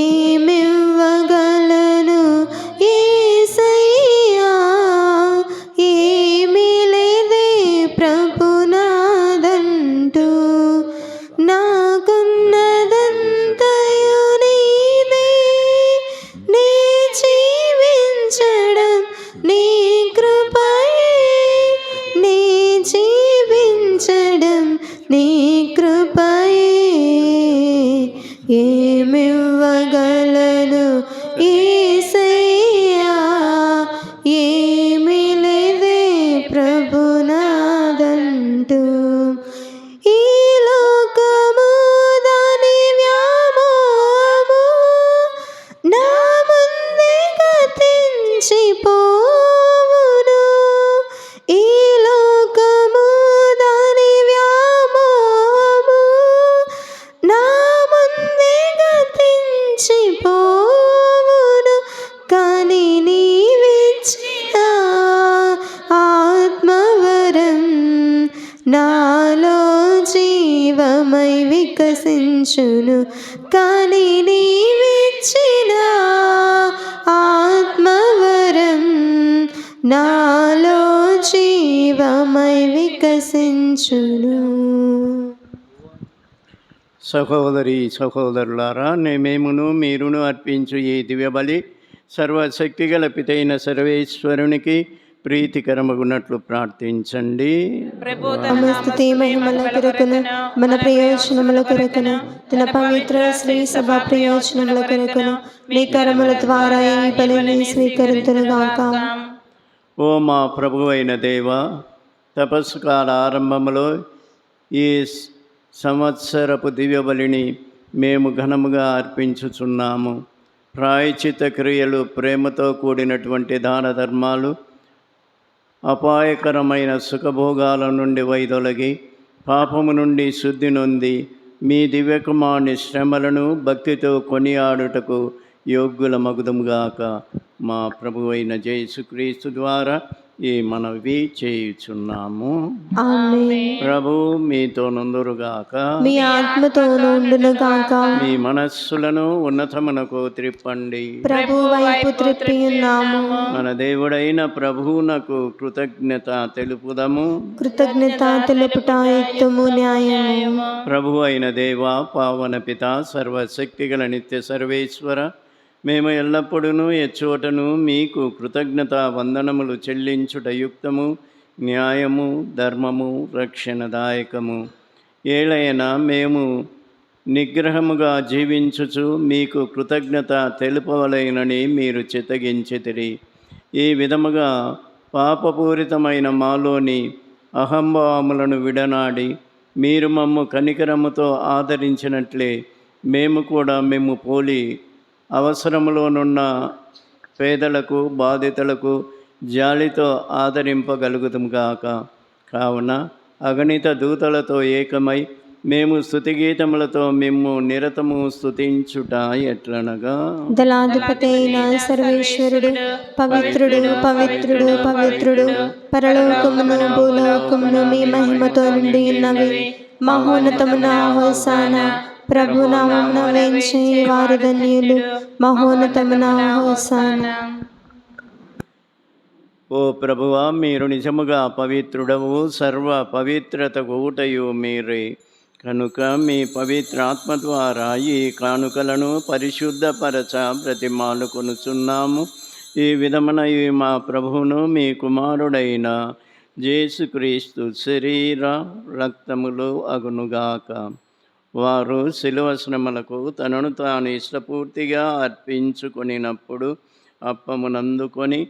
ఏమివ్వగలను యేసయ్యా? ఏమీ లేదే ప్రభునాదంటూ. నాకున్నదంతయు నీదే, నీ జీవించడం నీ కృపయే ఏమివ్వగలను యేసయ్యా, ఏమీ లేదే ప్రభునాదంటూ. ఈ లోకము దాని వ్యామోహము నా ముందే గతించిపోవును. ఈ లోకము దాని వ్యామోహము నా ముందే గతించిపోవును. కానీ నీవిచ్చిన ఆత్మవరం నాలో జీవమై వికసించును. కానీ నీవిచ్చిన ఆత్మవరం నాలో జీవమై వికసించును. సహోదరి సహోదరులారా, మేమును మీరును అర్పించు ఈ దివ్యబలి సర్వశక్తి గల పితైన సర్వేశ్వరునికి ప్రీతికరమగునట్లు ప్రార్థించండి. స్తుతి మహిమల కొరకును మన ప్రయోజనముల కొరకును తన పవిత్ర శ్రీ సభ ప్రయోజనముల కొరకును నీ కరముల ద్వారా ఈ బలిని స్వీకరింతురుగాక. ఓ మా ప్రభు అయిన దేవ, తపస్సు కాల ఆరంభంలో ఈ సంవత్సరపు దివ్యబలిని మేము ఘనముగా అర్పించుచున్నాము. ప్రాయచిత క్రియలు, ప్రేమతో కూడినటువంటి దాన ధర్మాలు, అపాయకరమైన సుఖభోగాల నుండి వైదొలగి పాపము నుండి శుద్ధి నొంది మీ దివ్యకుమారుని శ్రమలను భక్తితో కొనియాడుటకు యోగ్యుల మగుదముగాక. మా ప్రభు అయిన యేసుక్రీస్తు ద్వారా ఈ మనవి చేయుచున్నాము. ఆమేన్. ప్రభు మీతో నందురుగాక. మీ ఆత్మతో నుండునుగాక. మీ మనస్సులను ఉన్నతమునకు త్రిప్పండి. ప్రభు వైపు త్రిప్పి ఉన్నాము. మన దేవుడైన ప్రభువునకు కృతజ్ఞత తెలుపుదము. కృతజ్ఞత తెలుపుట యుక్తము న్యాయము. ప్రభు అయిన దేవ, పావన పిత, సర్వశక్తిగల నిత్య సర్వేశ్వర, మేము ఎల్లప్పుడూ ఎచ్చోటను మీకు కృతజ్ఞత వందనములు చెల్లించుట యుక్తము, న్యాయము, ధర్మము, రక్షణదాయకము. ఏలైనా మేము నిగ్రహముగా జీవించుచు మీకు కృతజ్ఞత తెలుపవలెనని మీరు చిత్తగించితిరి. ఈ విధముగా పాపపూరితమైన మాలోని అహంభావములను విడనాడి మీరు మమ్ము కనికరముతో ఆదరించినట్లే మేము కూడా మేము పోలి అవసరములోనున్న పేదలకు, బాధితులకు జాలితో ఆదరింపగలుగుతాముగాక. కావున అగణిత దూతలతో ఏకమై మేము స్తుతిగీతములతో మిమ్ము నిరతము స్తుతించుట ఎట్లనగా, దళాధిపతి అయిన సర్వేశ్వరుడు పవిత్రుడు పవిత్రుడు పవిత్రుడు, పరలోకమును భూలోకమును మీ మహిమతో నిండి ఉన్నవి. మహోన్నతమున హోసానా, ప్రభునామమున వేంచి వారు ధన్యులు. మహోన్నతమున హోసానా. ఓ ప్రభువా, మీరు నిజముగా పవిత్రుడవు, సర్వ పవిత్రతకు ఊటయు మీరే. కనుక మీ పవిత్ర ఆత్మ ద్వారా ఈ కానుకలను పరిశుద్ధపరచ బ్రతిమాలు కొనుచున్నాము. ఈ విధమున ఇవి మా ప్రభువును మీ కుమారుడైన యేసుక్రీస్తు శరీర రక్తములు అగునుగాక. వారు శిలువ శ్రమలకు తనను తాను ఇష్టపూర్తిగా అర్పించుకొనినప్పుడు అప్పమునందుకొని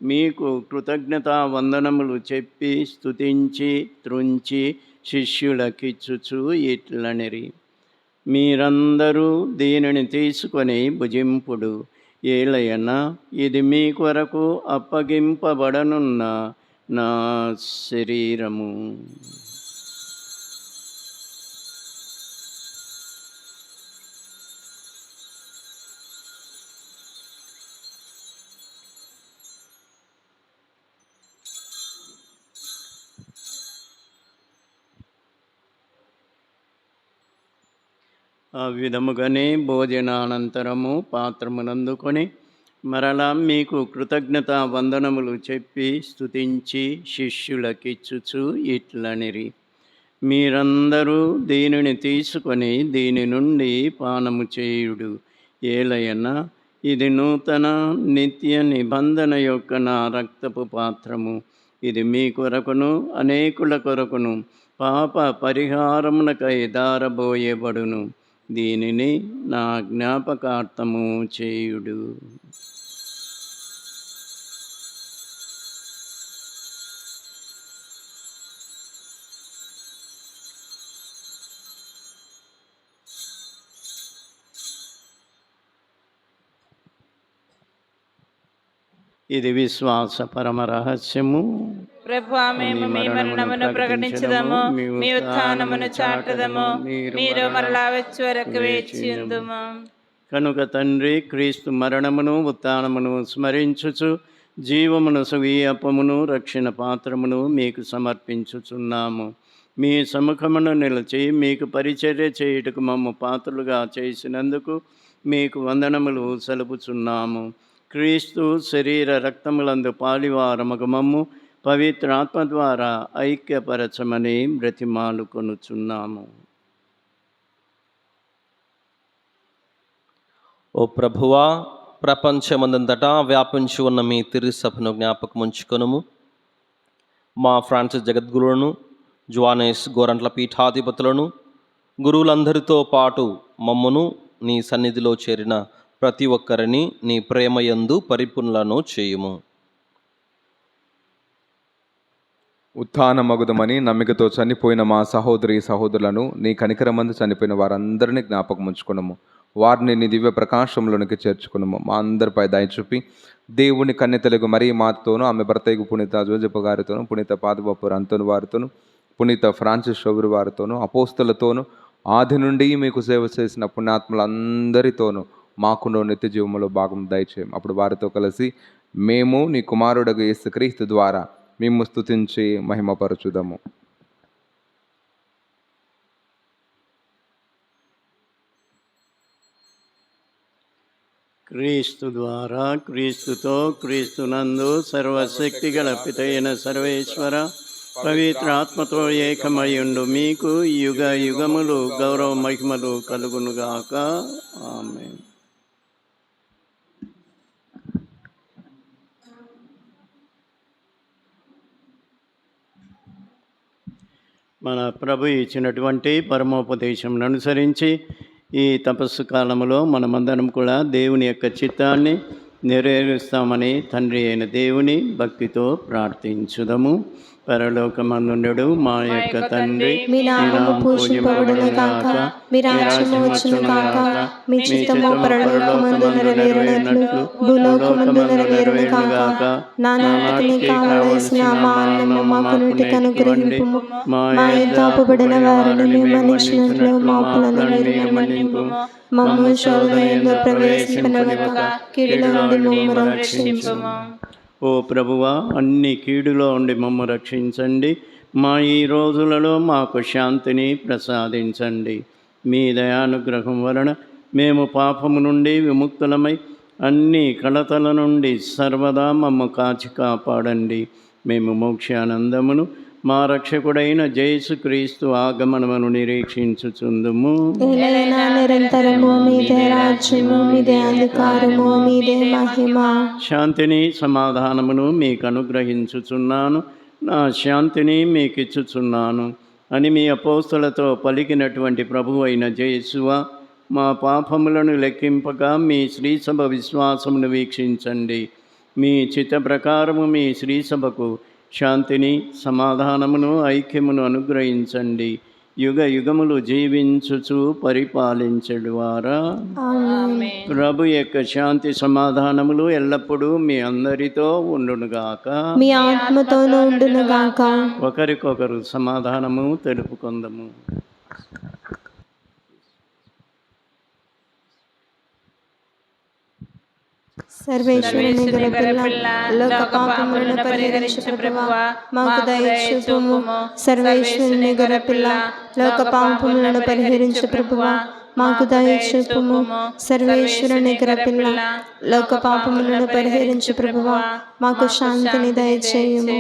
మీకు కృతజ్ఞతా వందనములు చెప్పి స్తుతించి త్రుంచి శిష్యులకిచ్చుచు ఇట్లనిరి, మీరందరూ దీనిని తీసుకొని భుజింపుడు. ఏలయన ఇది మీ కొరకు అప్పగింపబడనున్న నా శరీరము. ఆ విధముగానే భోజనానంతరము పాత్రమునందుకొని మరలా మీకు కృతజ్ఞత వందనములు చెప్పి స్తుతించి శిష్యులకిచ్చుచు ఇట్లనిరి, మీరందరూ దీనిని తీసుకొని దీని నుండి పానము చేయుడు. ఏలయన ఇది నూతన నిత్య నిబంధన యొక్క నా రక్తపు పాత్రము. ఇది మీ కొరకును అనేకుల కొరకును పాప పరిహారమునకై దారబోయబడును. దీనిని నా జ్ఞాపకార్థము చేయుడు. ఇది విశ్వాస పరమ రహస్యము. ప్రభువా, మేము మీ మరణమును ప్రకటించదము, మీ ఉత్థానమును చాటుదము. మీరు మరలా వచ్చే వరకు వేచి ఉందుము. కనుక తండ్రి, క్రీస్తు మరణమును ఉత్థానమును స్మరించుచు జీవమును ఈ అప్పమును రక్షణ పాత్రమును మీకు సమర్పించుచున్నాము. మీ సముఖమును నిలిచి మీకు పరిచర్య చేయుటకు మమ్ము పాత్రలుగా చేసినందుకు మీకు వందనములు సలుపుచున్నాము. క్రీస్తు శరీర రక్తములందు పాలివారమగు మమ్ము పవిత్ర ఆత్మ ద్వారా ఐక్యపరచమని బ్రతిమాలుకొనుచున్నాము. ఓ ప్రభువా, ప్రపంచమందంతటా వ్యాపించి ఉన్న మీ తిరుసభను జ్ఞాపకం ఉంచుకొనుము. మా ఫ్రాన్సిస్ జగద్గురులను, జోహానెస్ గోరంట్ల పీఠాధిపతులను, గురువులందరితో పాటు మమ్మును నీ సన్నిధిలో చేరిన ప్రతి ఒక్కరిని నీ ప్రేమయందు పరిపూర్ణులను చేయుము. ఉత్థానమగుదమని నమ్మికతో చనిపోయిన మా సహోదరి సహోదరులను, నీ కనికరమందు చనిపోయిన వారందరినీ జ్ఞాపకం ఉంచుకున్నాము. వారిని నీ దివ్య ప్రకాశంలోనికి చేర్చుకున్నాము. మా అందరిపై దయ చూపి దేవుని కన్యతలకు మరీ మాతతోనూ, ఆమె భర్తయ్యకు పునీత జోజప్ప గారితోనూ, పునీత పాదబాపు అంతోని వారితోనూ, పునీత ఫ్రాన్సిస్ షోబరు వారితోనూ, అపోస్తలతోనూ, ఆది నుండి మీకు సేవ చేసిన పుణ్యాత్ములందరితోనూ మాకును నిత్య జీవములో భాగం దయచేయం. అప్పుడు వారితో కలిసి మేము నీ కుమారుడగు యేసుక్రీస్తు ద్వారా మేము స్తుతించి మహిమపరచుదాము. క్రీస్తు ద్వారా, క్రీస్తుతో, క్రీస్తునందు సర్వశక్తి గల పితైన సర్వేశ్వర పవిత్ర ఆత్మతో ఏకమయ్యుండు మీకు యుగ యుగములు గౌరవ మహిమలు కలుగునుగాక. ఆమేన్. మన ప్రభు ఇచ్చినటువంటి పరమోపదేశం అనుసరించి ఈ తపస్సు కాలంలో మనమందరం కూడా దేవుని యొక్క చిత్తాన్ని నెరవేరుస్తామని తండ్రి అయిన దేవుని భక్తితో ప్రార్థించుదము. పరలోకమందుండు మా యొక్క తండ్రి, మీ నామము పూజింపబడును గాక, మీ రాజ్యము వచ్చును గాక, మీ చిత్తము పరలోకమందు నెరవేరునట్లు భూలోకమందు నెరవేరును గాక. నానాటికి కావలసిన మా అన్నము మాకు నేటికి అనుగ్రహింపుము. మా యొద్ద అప్పుబడిన వారిని మేము మన్నించినట్లు మా అప్పులను మీరు మన్నింపుము. మమ్ము శోధన యందు ప్రవేశింపనివ్వక కీడులో నుండి మమ్ము రక్షించుము. ఓ ప్రభువా, అన్ని కీడులో ఉండి మమ్ము రక్షించండి. మా ఈ రోజులలో మాకు శాంతిని ప్రసాదించండి. మీ దయానుగ్రహం వలన మేము పాపము నుండి విముక్తులమై అన్ని కలతల నుండి సర్వదా మమ్ము కాచి కాపాడండి. మేము మోక్షానందమును మా రక్షకుడైన యేసుక్రీస్తు ఆగమనమును నిరీక్షించుచుందుము. నిరంతరము మీదే రాజ్యము, మీదే అధికారము, మీదే మహిమ. శాంతిని సమాధానమును మీకు అనుగ్రహించుచున్నాను, నా శాంతిని మీకు ఇచ్చుచున్నాను అని మీ అపోస్తలతో పలికినటువంటి ప్రభువు అయిన యేసువా, మా పాపములను లెక్కింపగా మీ శ్రీసభ విశ్వాసమును వీక్షించండి. మీ చిత్త ప్రకారము మీ శ్రీసభకు శాంతిని సమాధానమును ఐక్యమును అనుగ్రహించండి. యుగ యుగములు జీవించుచు పరిపాలించడు వారా. ప్రభు యొక్క శాంతి సమాధానములు ఎల్లప్పుడూ మీ అందరితో ఉండునుగాక, మీ ఆత్మతోనూ ఉండునుగాక. ఒకరికొకరు సమాధానము తెలుపుకొందము. సర్వేశ్వరుని గల లోక పాపములను పరిహరించు ప్రభువా, మాకు దయచూపుము. సర్వేశ్వరుని గల లోక పాపములను పరిహరించు ప్రభువా, మాకు దయచూపుము. సర్వేశ్వరుని గల లోక పాపములను పరిహరించు ప్రభువా, మాకు శాంతిని దయచేయుము.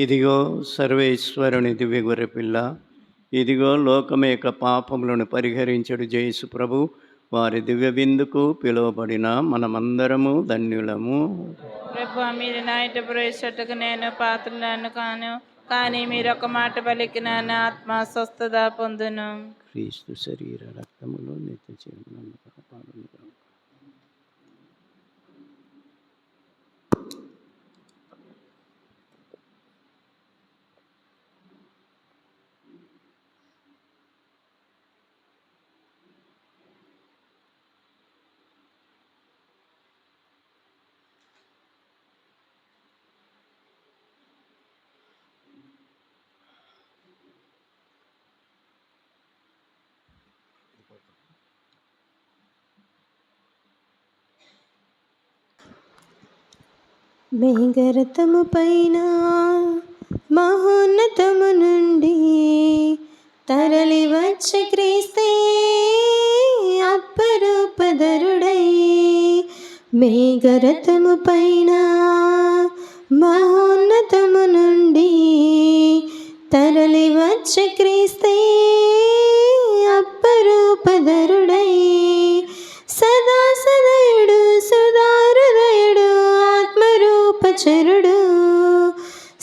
ఇదిగో సర్వేశ్వరుని దివ్య గొర్రెపిల్ల, ఇదిగో లోకం యొక్క పాపములను పరిహరించడు యేసు ప్రభు, వారి దివ్య విందుకు పిలువబడిన మనమందరము ధన్యులము. ప్రభు, మీరు నా ఇంట ప్రవేశించుటకు నేను పాత్రులను కాను, కానీ మీరు ఒక మాట పలికిన నా ఆత్మ స్వస్థత పొందును. క్రీస్తు శరీర రక్తములో నిత్య జీవనము కాపాడును. మేఘరథము పైన మహోన్నతము నుండి తరలి వచ్చే క్రీస్తే అపరూపధరుడై. మేఘరథము పైన మహోన్నతము నుండి తరలి వచ్చే క్రీస్తే అపరూపధరుడై. సదా సదయుడు సుధారుదయుడు ఆత్మరూపచరుడు.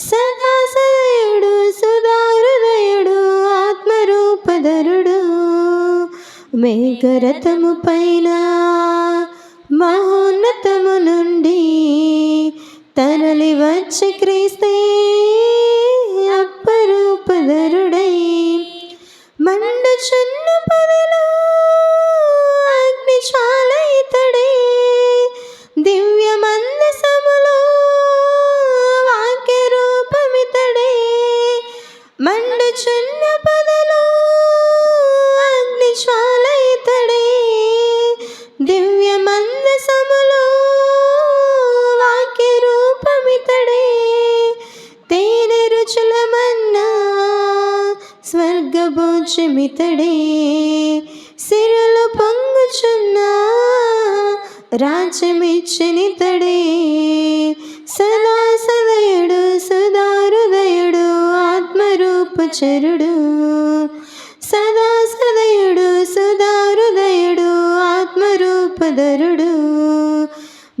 సదా సదయుడు సుధారుదయుడు ఆత్మరూపధరుడు. మేఘరథము పైన మహోన్నతము నుండి తరలి వచ్చే క్రీస్తే అపరూపధరుడై. మండుచున్న పొదలో అగ్ని జ్వాల ఇతడే, దివ్య మందసములో వాక్య రూపమితడే. మండుచున్న పొదలో అగ్ని జ్వాల ఇతడే, దివ్య మందసములో వాక్య రూపమితడే. తేనె రుచుల మన్నా స్వర్గభోజ్యమితడే, సిరులు పొంగుచున్న రాజ్యమిచ్చనితడే. సదా సదయుడు సుధారుదయుడు ఆత్మరూపచరుడు. సదా సదయుడు సుధారుదయుడు ఆత్మరూపధరుడు.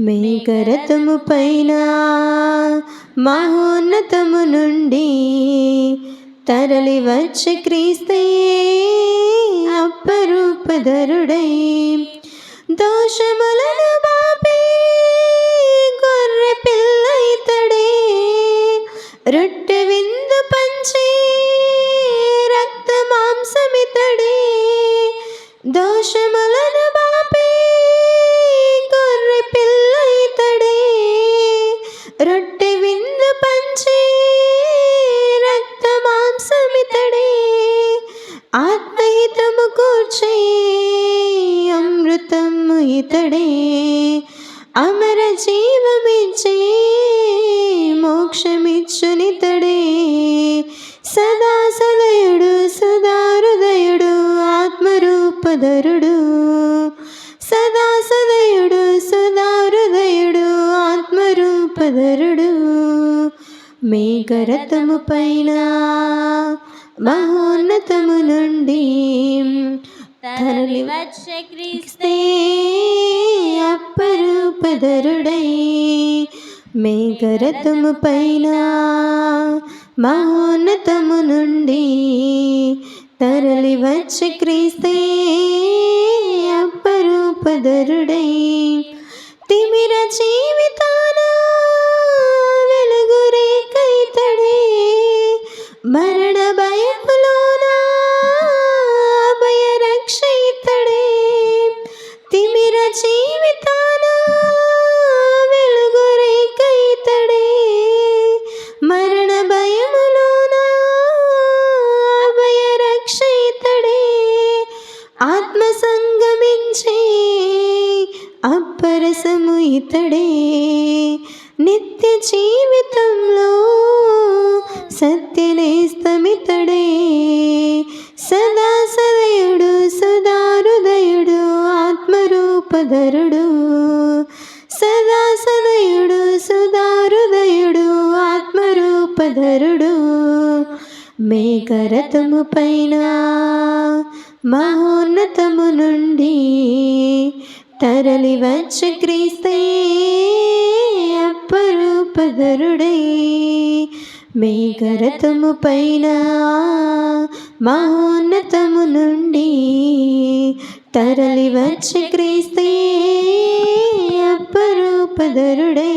మేఘరథము పైన మహోన్నతము నుండి తరలి వచ్చే క్రీస్తే అపరూపధరుడై. దోషములను బాపే గొర్రె పిల్ల ఇతడే, రొట్టె విందు పంచే రక్త మాంసమితడే. దోషములను బాపే గొర్రె పిల్ల ఇతడే, రొట్టె విందు పంచే రక్త మాంసమితడే. ఆత్మహితము కూర్చే అమృతము ఇతడే, అమర జీవమిచ్చే మోక్షమిచ్చునితడే. సదా సదయుడు సుధారుదయుడు ఆత్మరూపధరుడు. సదా సదయుడు సుధారుదయుడు ఆత్మరూపధరుడు. మేఘరథము పైన మహోన్నతము నుండి తరలి వచ్చే క్రీస్తే అపరూపధరుడై. మేఘరథము పైన మహోన్నతము నుండి తరలి వచ్చే క్రీస్తే అపరూపధరుడై. తిమిర జీవితాన వెలుగు రేఖ ఇతడే, మరణ భయములోన అభయ రక్ష ఇతడే. తిమిర జీవితాన వెలుగు రేఖ ఇతడే, మరణ భయములోన అభయ రక్ష ఇతడే. ఆత్మ సంగమించే అప్పరసము ఇతడే, నిత్య జీవితంలో సత్యనేస్తమితడే. సదా సదయుడు సుధారుదయుడు ఆత్మరూపధరుడు. సదా సదయుడు సుధారుదయుడు ఆత్మరూప రూపధరుడు మేఘరథము పైన మహోన్నతము నుండి తరలి వచ్చే క్రీస్తే అప్పరూపధరుడై మేఘరథము పైన మహోన్నతము నుండి తరలి వచ్చే క్రీస్తే అప్పరూపధరుడై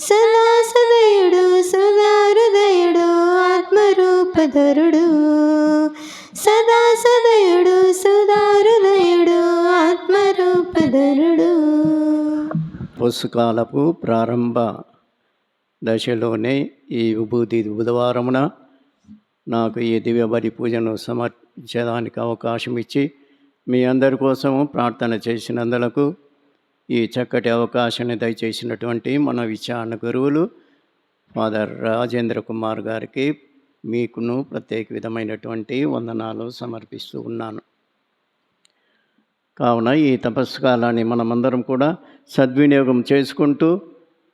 సదా సదయుడు సదాహృదయుడు ఆత్మరూపధరుడు సదా సదయుడు సదాహృదయుడు ఆత్మరూపధరుడు. పుస్తకాలపు ప్రారంభ దశలోనే ఈ విభూతి బుధవారమున నాకు ఈ దివ్య బలి పూజను సమర్పించడానికి అవకాశం ఇచ్చి మీ అందరి కోసము ప్రార్థన చేసినందులకు ఈ చక్కటి అవకాశాన్ని దయచేసినటువంటి మన విచారణ గురువులు ఫాదర్ రాజేంద్ర కుమార్ గారికి మీకును ప్రత్యేక విధమైనటువంటి వందనాలు సమర్పిస్తూ ఉన్నాను. కావున ఈ తపస్సు కాలాన్ని మనమందరం కూడా సద్వినియోగం చేసుకుంటూ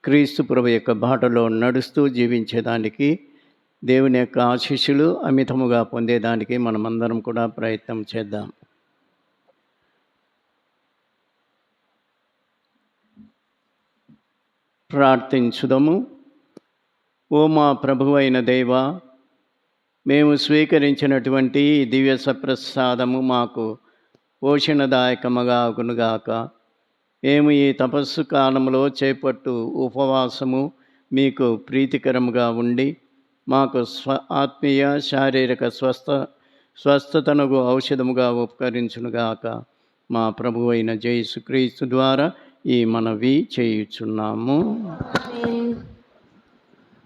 క్రీస్తు ప్రభు యొక్క బాటలో నడుస్తూ జీవించేదానికి, దేవుని యొక్క ఆశీస్సులు అమితముగా పొందేదానికి మనమందరం కూడా ప్రయత్నం చేద్దాం. ప్రార్థించుదము. ఓ మా ప్రభువు అయిన దేవా, మేము స్వీకరించినటువంటి ఈ దివ్య సప్రసాదము మాకు పోషణదాయకముగా అగునుగాక. మేము ఈ తపస్సు కాలంలో చేపట్టు ఉపవాసము మీకు ప్రీతికరముగా ఉండి మాకు ఆత్మీయ శారీరక స్వస్థతనకు ఔషధముగా ఉపకరించునుగాక. మా ప్రభువు అయిన యేసుక్రీస్తు ద్వారా ఈ మనవి చేయుచున్నాము.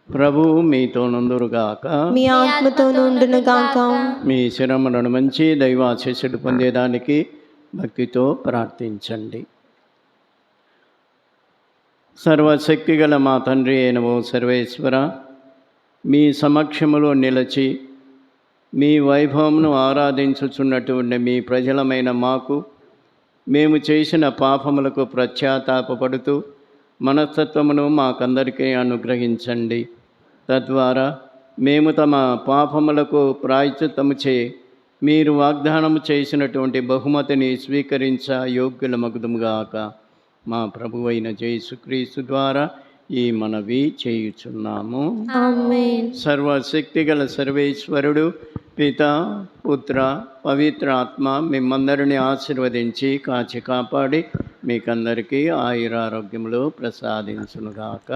ప్రభువు మీతో నుండురుగాక, మీ ఆత్మతో నుండునుగాక. మీ శిరములను మంచి దైవాశీస్సులు పొందేదానికి భక్తితో ప్రార్థించండి. సర్వశక్తిగల మా తండ్రి అయిన ఓ సర్వేశ్వర, మీ సమక్షములో నిలిచి మీ వైభవమును ఆరాధించుచున్నటువంటి మీ ప్రజలమైన మాకు మేము చేసిన పాపములకు పశ్చాత్తాపపడుతూ మనస్తత్వమును మాకందరికీ అనుగ్రహించండి. తద్వారా మేము తమ పాపములకు ప్రాయశ్చిత్తముచే మీరు వాగ్దానము చేసినటువంటి బహుమతిని స్వీకరించ యోగ్యులమగుదుముగాక. మా ప్రభువైన యేసుక్రీస్తు ద్వారా ఈ మనవి చేయుచున్నాము. ఆమేన్. సర్వశక్తిగల సర్వేశ్వరుడు పిత, పుత్ర, పవిత్ర ఆత్మ మిమ్మందరిని ఆశీర్వదించి కాచి కాపాడి మీకందరికీ ఆయురారోగ్యములు ప్రసాదించునుగాక.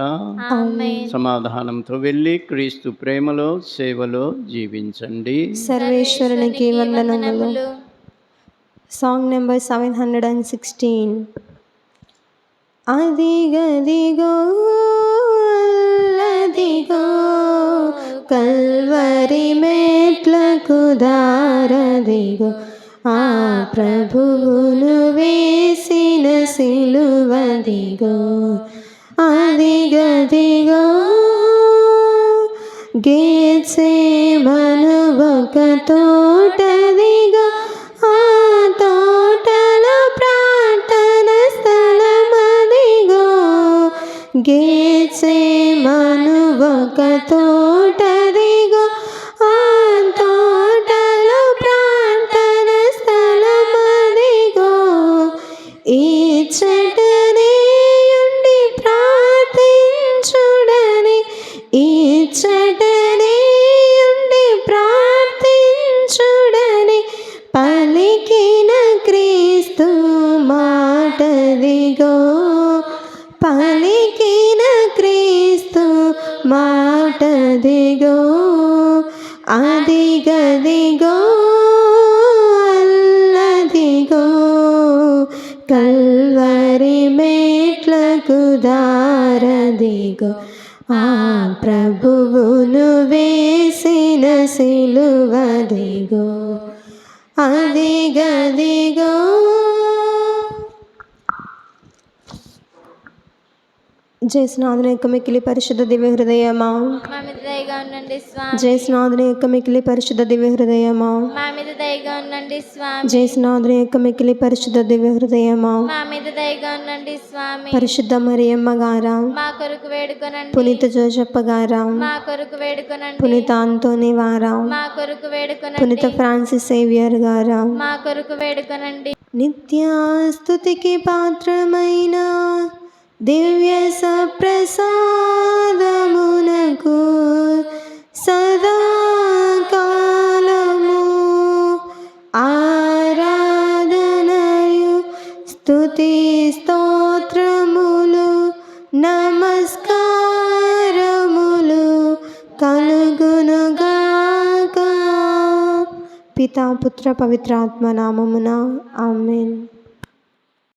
ఆమేన్. సమాధానంతో వెళ్ళి క్రీస్తు ప్రేమలో సేవలో జీవించండి. సర్వేశ్వరునికి వందనములు. Song number 716. అదిగదిగో అల్లదిగో కల్వరి మెట్లకు దారదిగో, ఆ ప్రభువును వేసిన సిలువదిగో. అదిగదిగో గేత్సేమను ఒక తోటదిగో, ఆ తోటలో ప్రార్థన స్థలమదిగో. గేత్సేమను ఒక తోటదిగో, ఆ తోటలో ప్రార్థన స్థలమదిగో. ఇచ్చటనే ఉండి ప్రార్థించుడని, ఇచ్చటనే ఉండి ప్రార్థించుడని పలికిన క్రీస్తు మాటదిగో. పలికిన క్రీస్తు మాటదిగో. అదిగదిగో అల్లదిగో కల్వరి మెట్లకు దారదిగో, ఆ ప్రభువును వేసిన సిలువదిగో. అదిగదిగో. జయస్నాథుని యొక్క మిక్కిలి పరిశుద్ధ దివ్య హృదయమా, మా మీద దయగా ఉండండి స్వామి. జయస్నాథుని యొక్క మిక్కిలి పరిశుద్ధ దివ్య హృదయమా, మా మీద దయగా ఉండండి స్వామి. జయస్నాథుని యొక్క మిక్కిలి పరిశుద్ధ దివ్య హృదయమా, మా మీద దయగా ఉండండి స్వామి. పరిశుద్ధ మరియమ్మ గారా, మా కొరకు వేడుకొనండి. పునీత జోజప్ప గారా, మా కొరకు వేడుకొనండి. పునీత ఆంటోనీ వారా, మా కొరకు వేడుకొనండి. పునీత ఫ్రాన్సిస్ సేవియర్ గారా, మా కొరకు వేడుకొనండి. నిత్యాస్తుతికి పాత్రమైన దివ్య సప్రసాదమునకు సదాకాలము ఆరాధనయు స్తుతి స్తోత్రములు నమస్కారములు కలుగునుగాక. పితా పుత్ర పవిత్రాత్మ నామమున ఆమేన్.